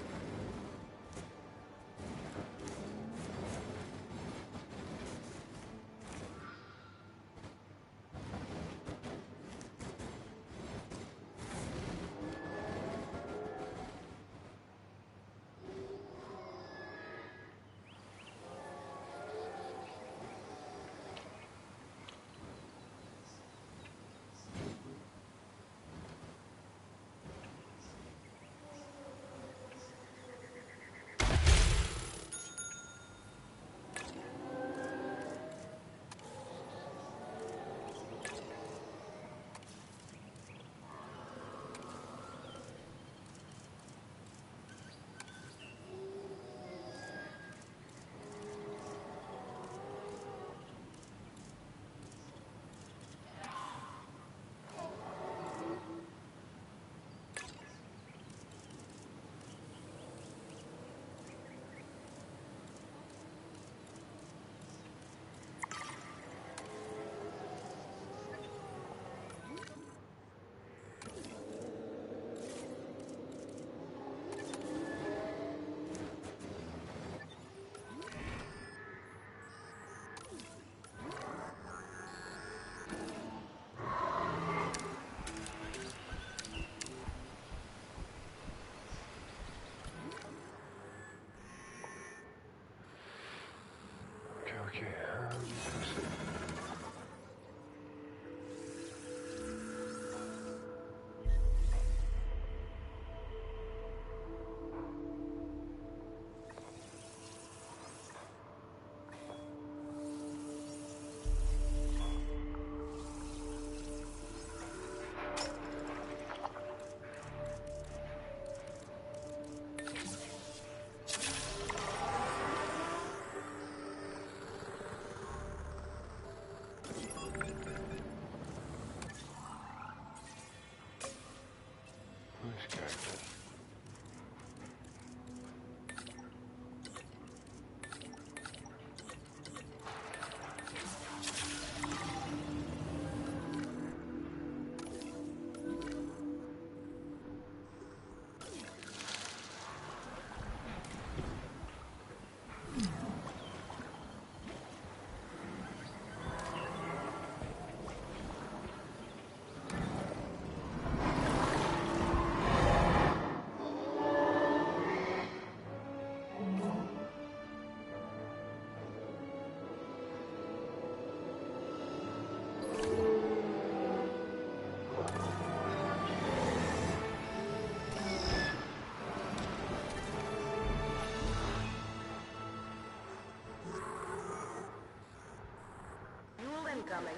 Fuel incoming.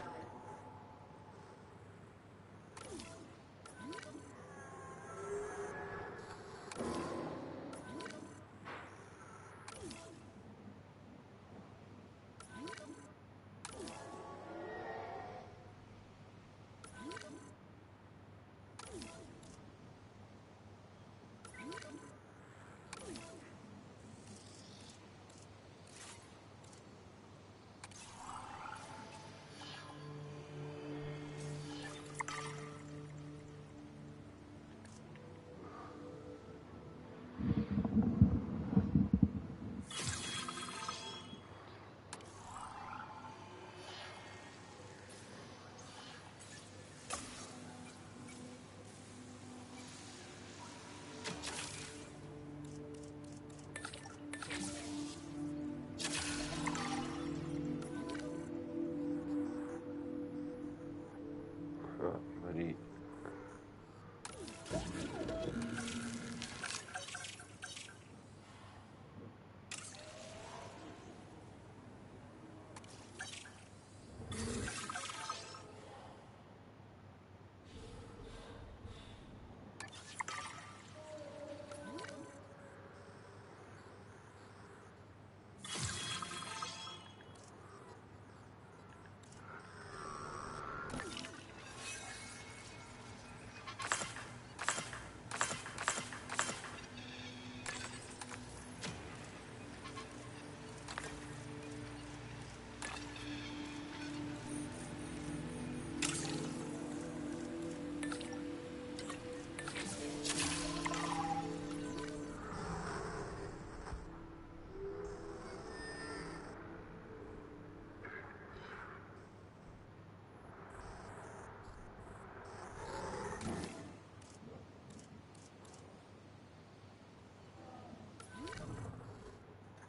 Maar die...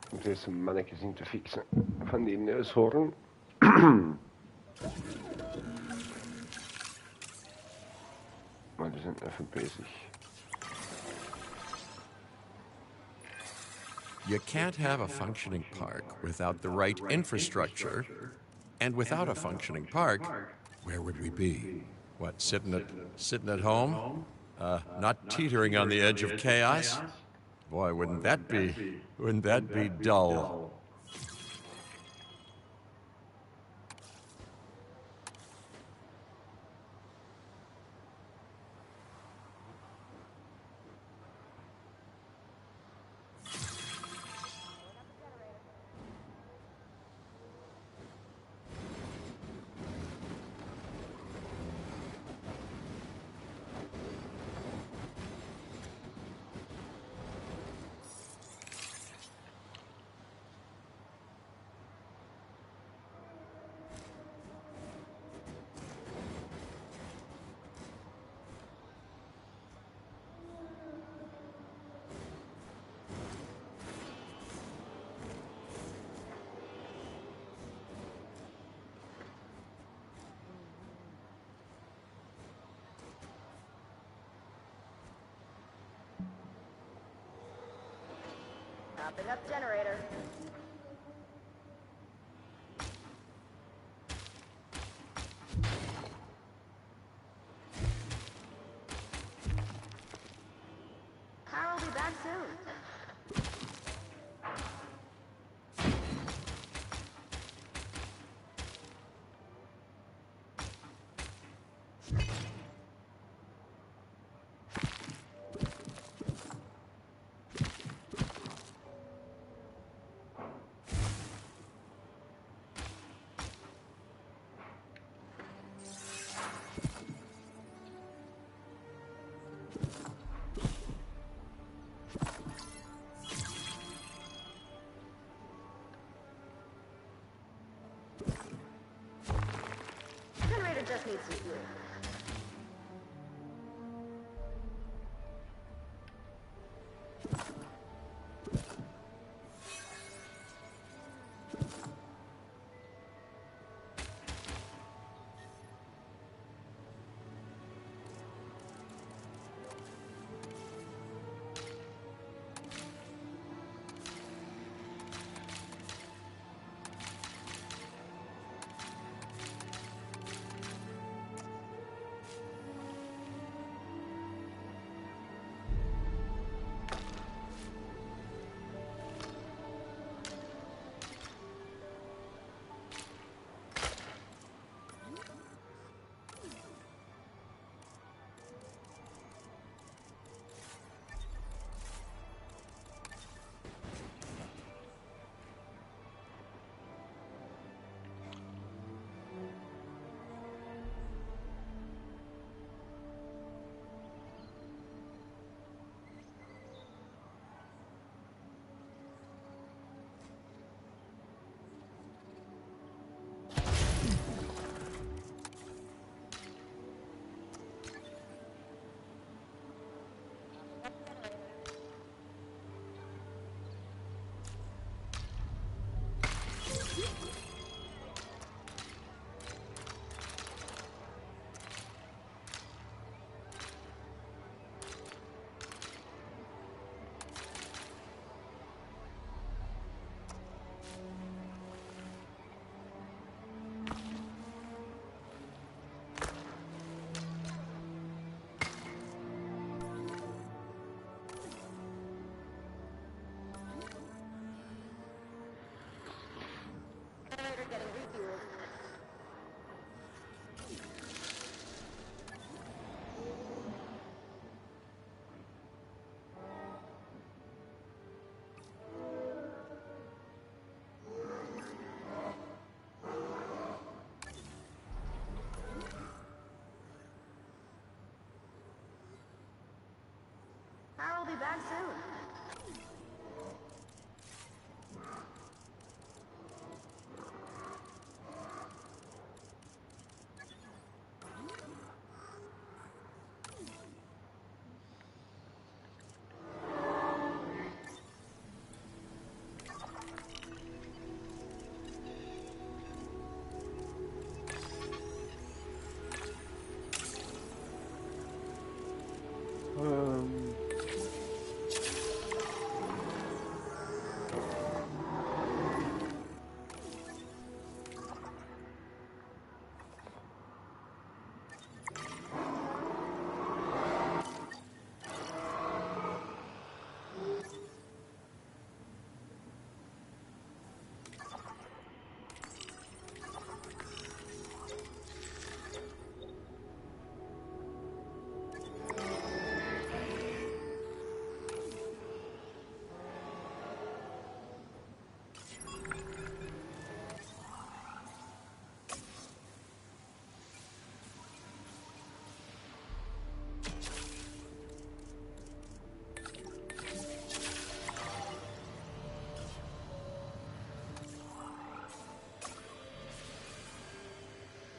Ik moet eerst een mannetje zien te fixen van die neushoorn. Maar die zijn even bezig. You can't have a functioning park without the right infrastructure. And without a functioning park, where would we be? What, sitting at home? Not teetering on the edge of chaos? Boy, wouldn't that be dull? Popping up generator. Power will be back soon. Generator just needs some fuel. Generator getting refueled. Power will be back soon.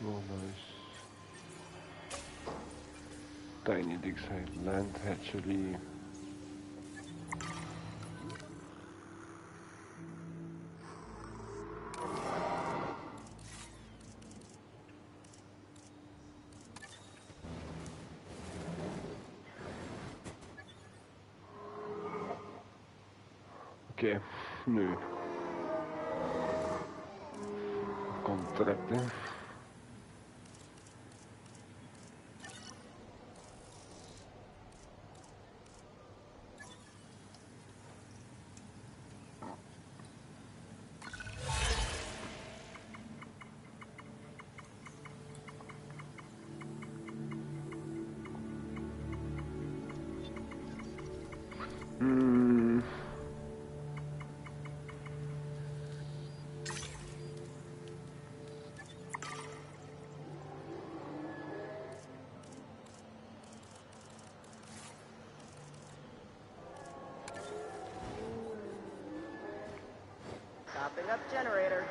Oh, nice. Tiny Dick's Land hatchery. Oké, nu. Contracten. Topping up generator.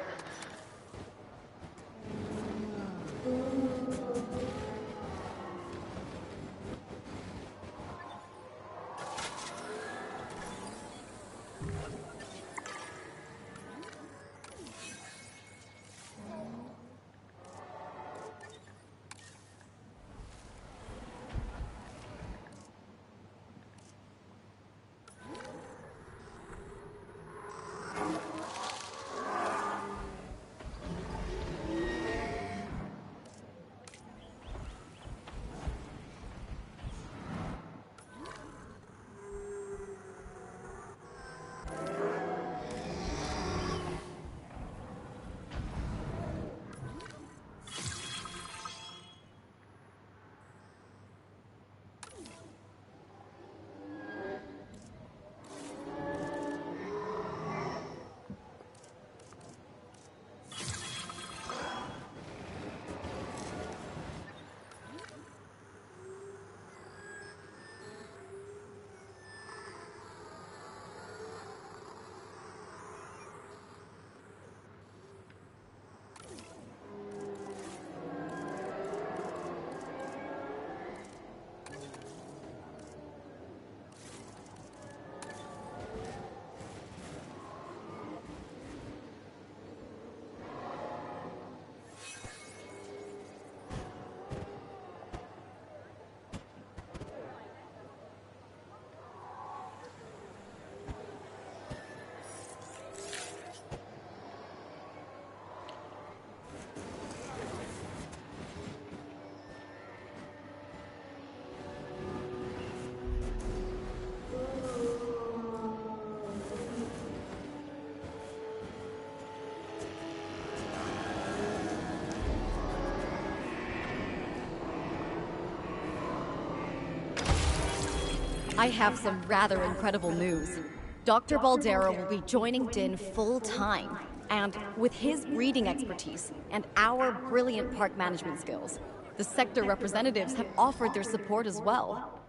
I have some rather incredible news. Dr. Baldera will be joining Din full-time, and with his breeding expertise and our brilliant park management skills, the sector representatives have offered their support as well.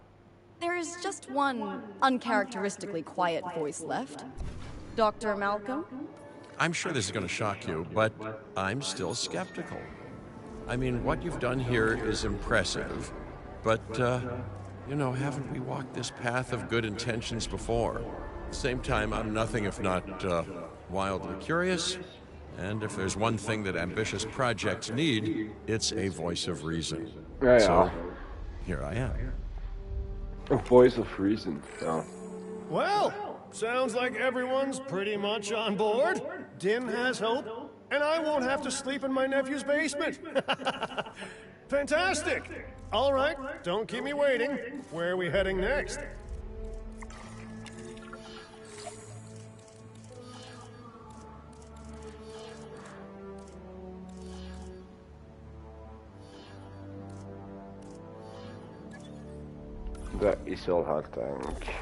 There is just one uncharacteristically quiet voice left. Dr. Malcolm? I'm sure this is going to shock you, but I'm still skeptical. I mean, what you've done here is impressive, but, you know, haven't we walked this path of good intentions before? At the same time, I'm nothing if not wildly curious, and if there's one thing that ambitious projects need, it's a voice of reason. Ja, ja. So, here I am. A voice of reason, ja. Well, sounds like everyone's pretty much on board. Din has hope, and I won't have to sleep in my nephew's basement. Fantastic! All right, don't keep me waiting. Where are we heading next? Dat is wel hard eigenlijk.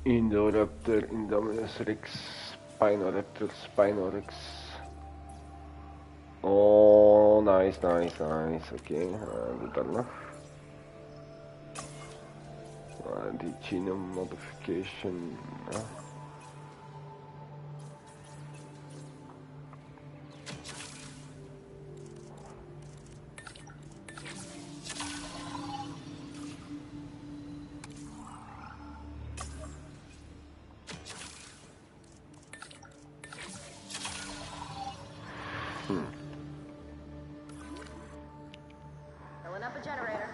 Indoraptor, Indominus Rex, Spinoraptor, Spinorex. Oh, nice. Okay, doe dat nog. Die genome modification. Filling up a generator.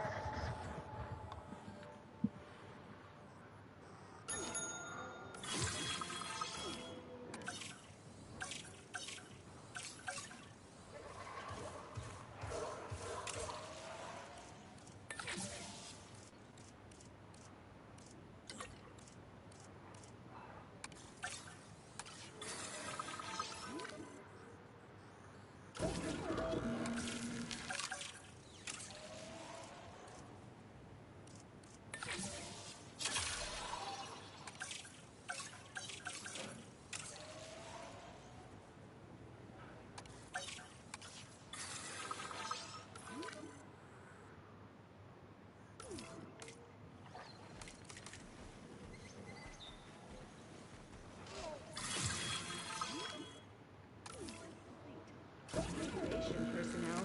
Station personnel.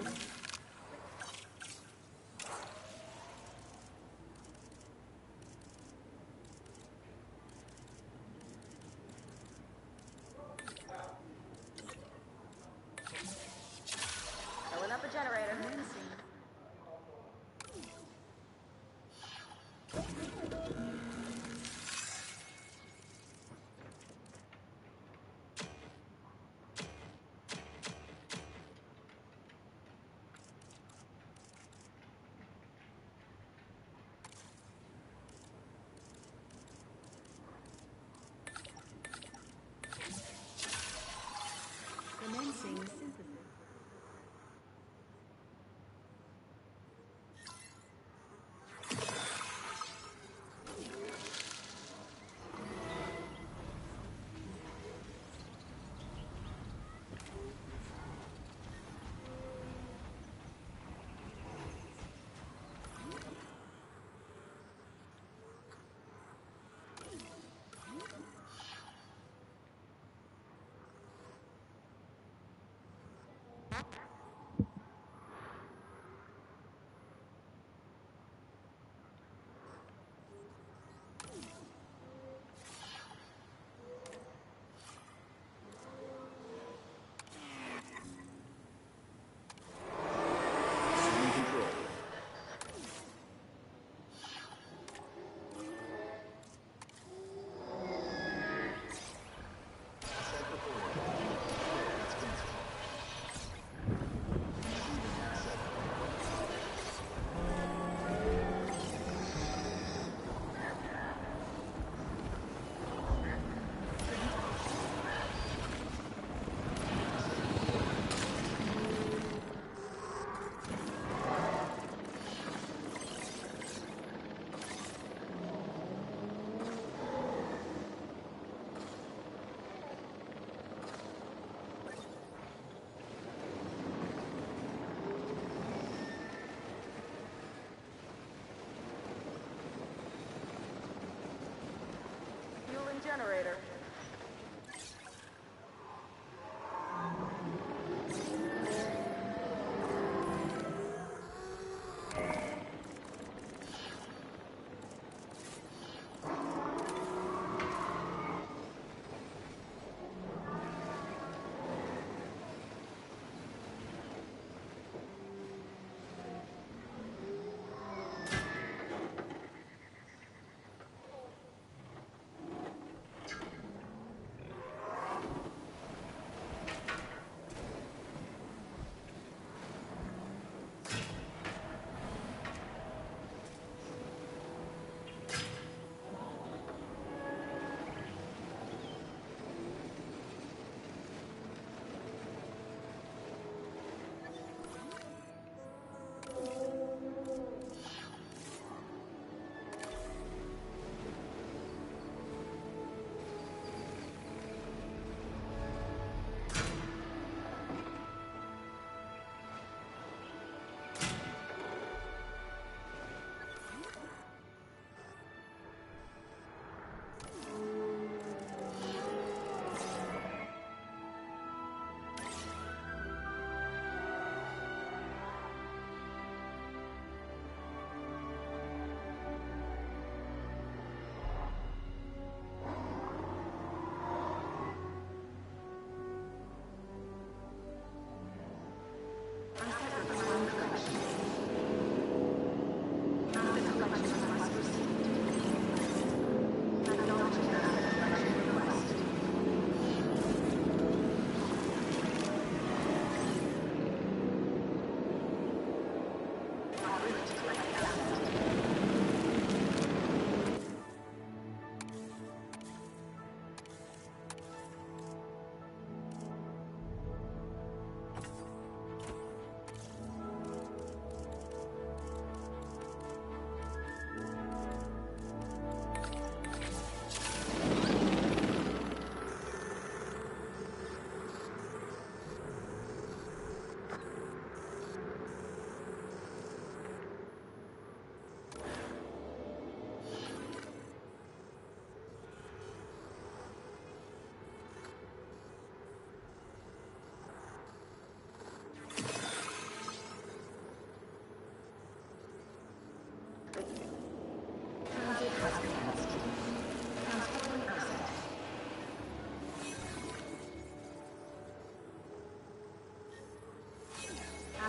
Filling up a generator. Commencing. Commencing synthesis.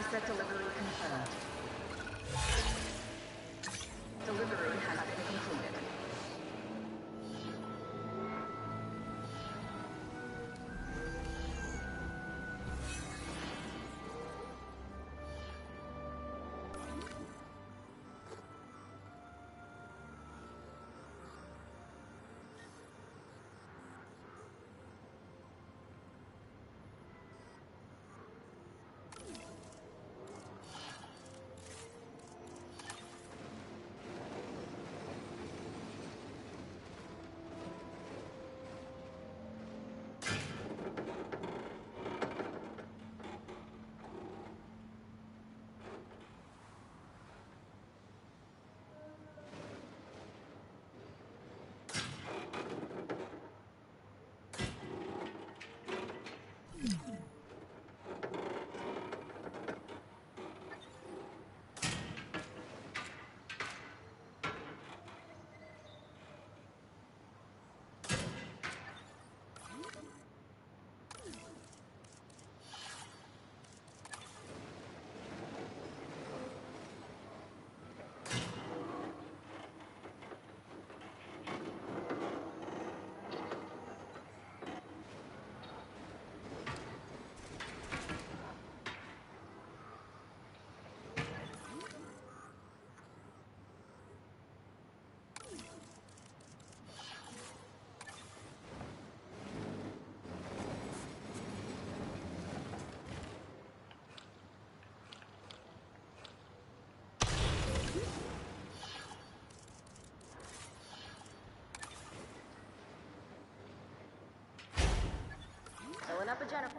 Asset delivery confirmed. Delivery has been completed. Filling up a generator.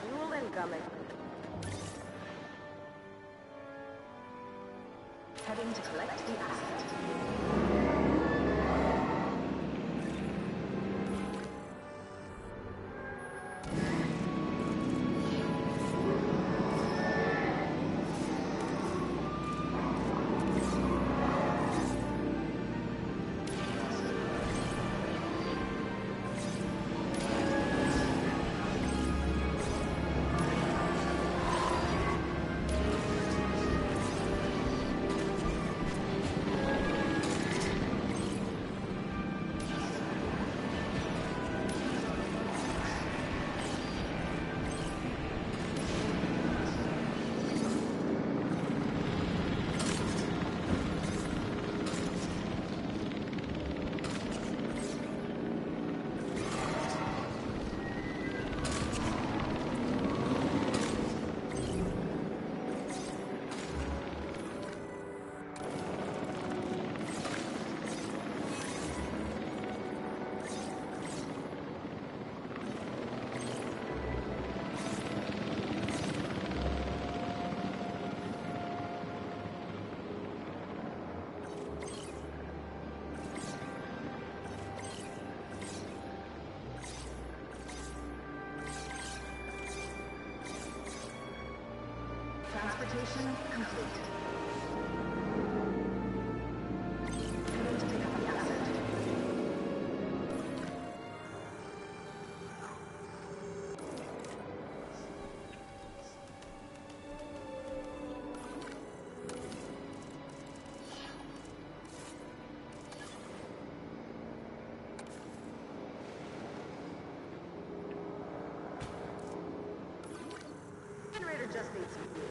Fuel incoming. Heading to collect the asset. Transportation complete. Heading to pick just needs some fuel.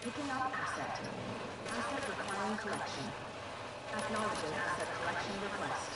Picking up asset. Asset requiring collection. Acknowledging asset collection request.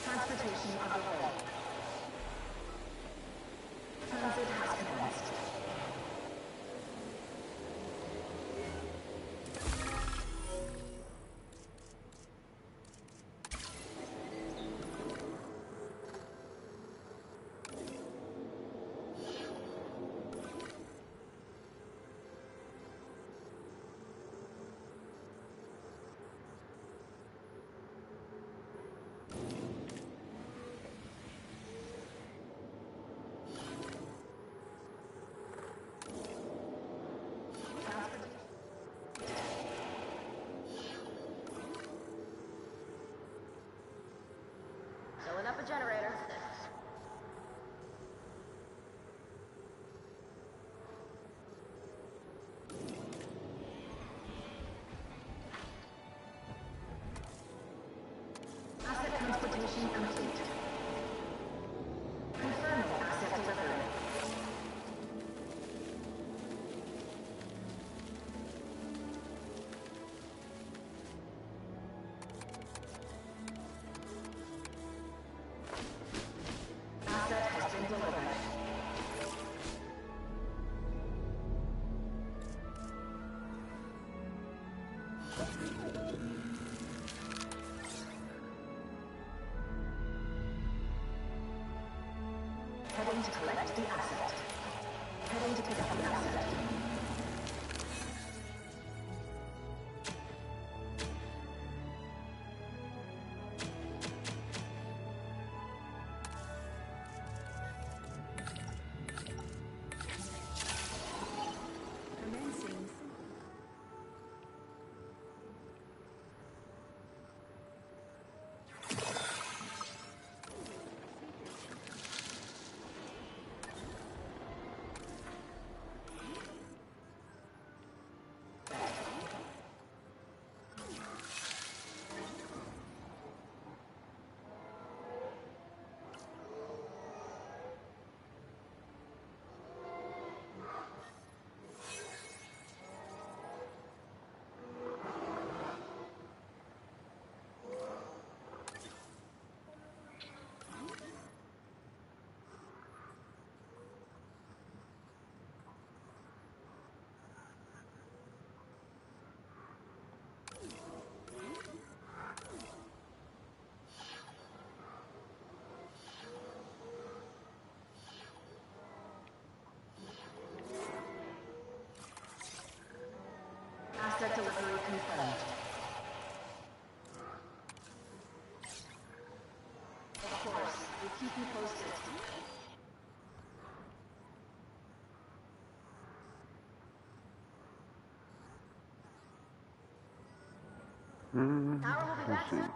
Transportation underway. Transit has commenced. Filling up a generator. Asset transportation complete. Confirming asset delivery. Asset has been delivered. Heading to collect the asset. Heading to pick up the asset. Asset delivery confirmed. Of course, we'll keep you posted. Power will be back soon.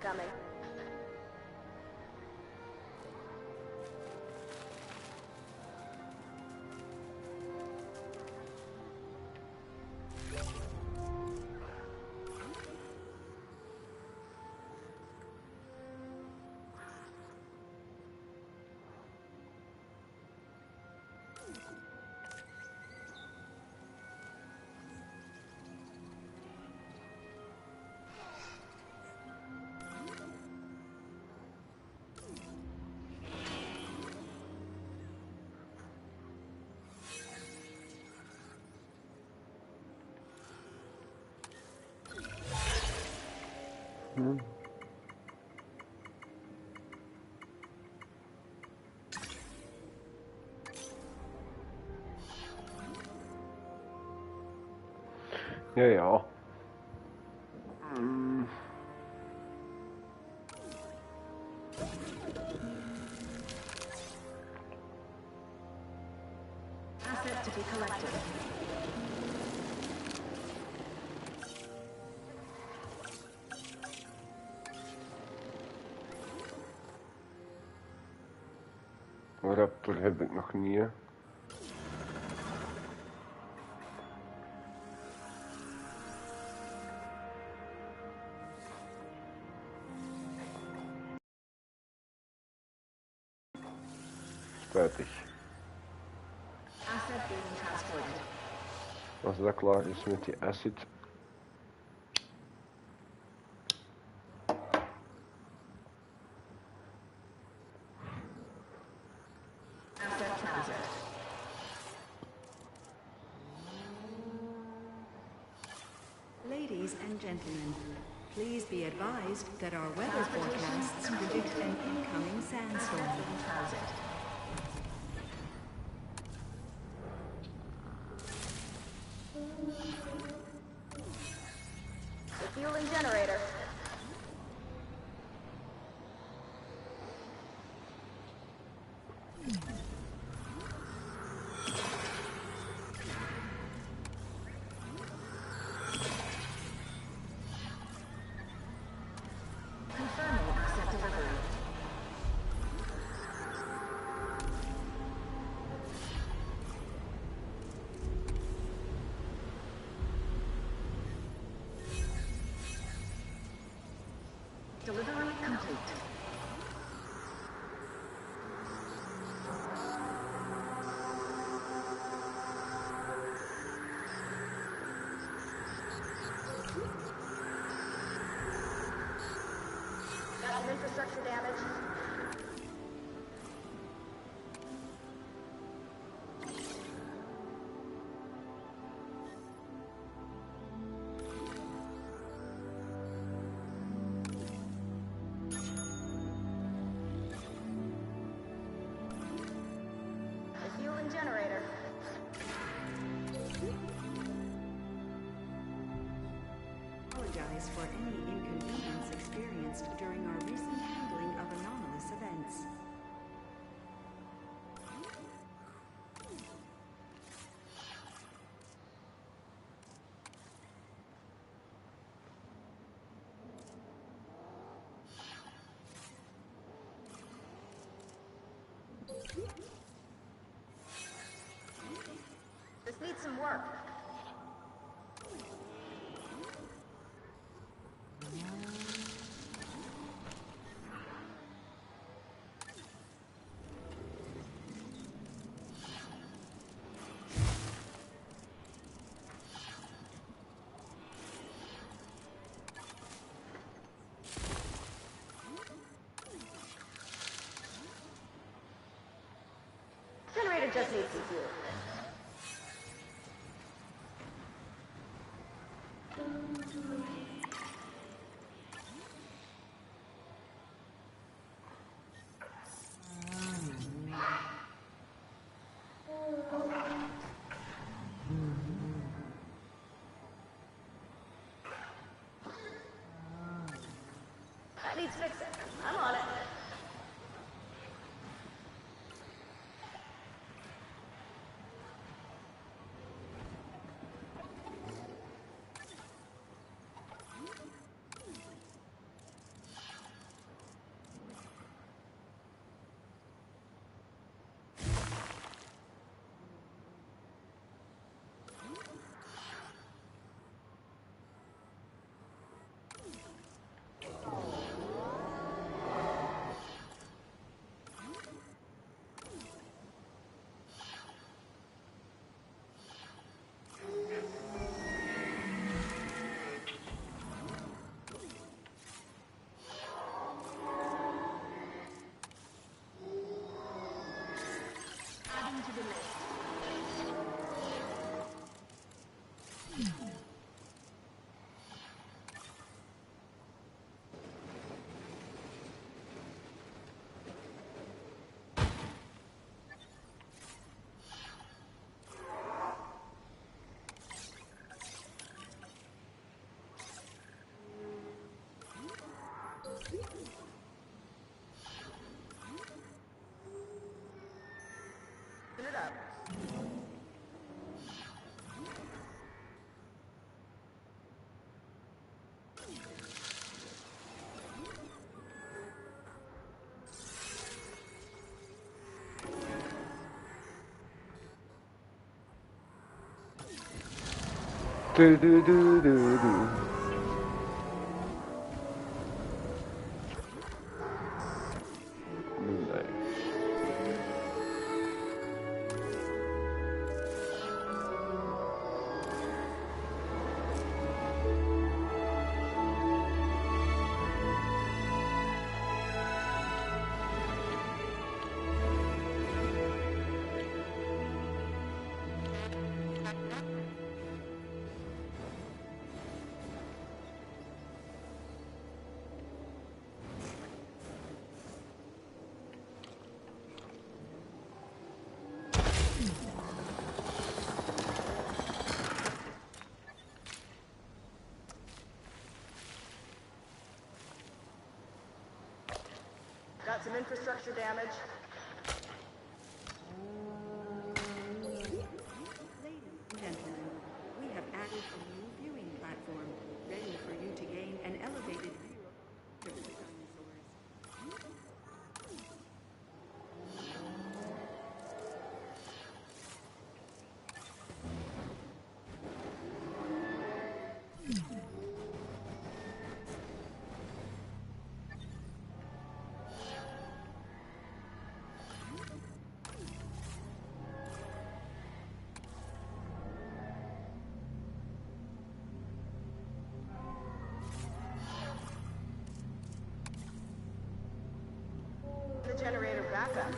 Coming. Ja, ja. Asset to be collected. Raptor heb ik nog niet, hè. Spijtig. Asset being transported. Als dat klaar is met die acid. Asset transit. Ladies and gentlemen, please be advised that our weather forecasts predict an incoming sandstorm. Refueling generator. Confirming asset delivery. Delivery complete. Got some infrastructure damage. Refueling generator. apologize for any inconvenience experienced during our recent handling of anomalous events. This needs some work. Generator just needs some fuel. That needs fixing. I'm on it. Adding to the list. Open it up. Do do do do do. Got some infrastructure damage. Ladies and gentlemen, we have added a new viewing platform, ready for you to gain an elevated view of the dinosaurs. The generator backup.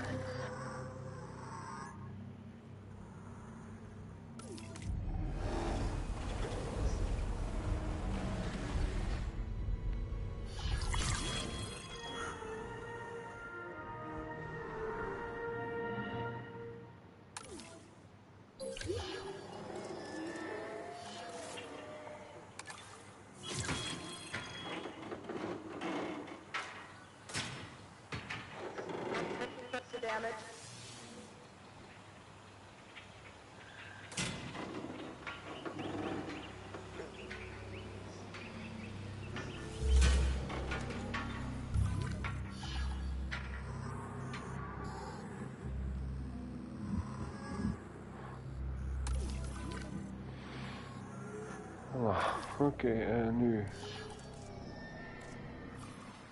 Oké, nu.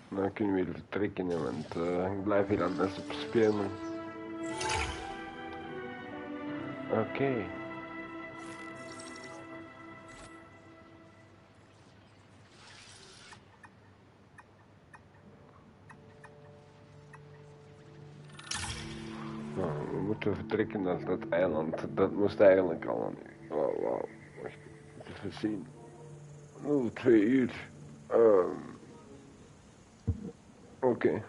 Nou kunnen we weer vertrekken, hè, want ik blijf hier anders op spelen. Oké. Nou, we moeten vertrekken naar dat eiland. Dat moest eigenlijk al aan. Wauw. Wacht, even zien. 2 uur. Oké.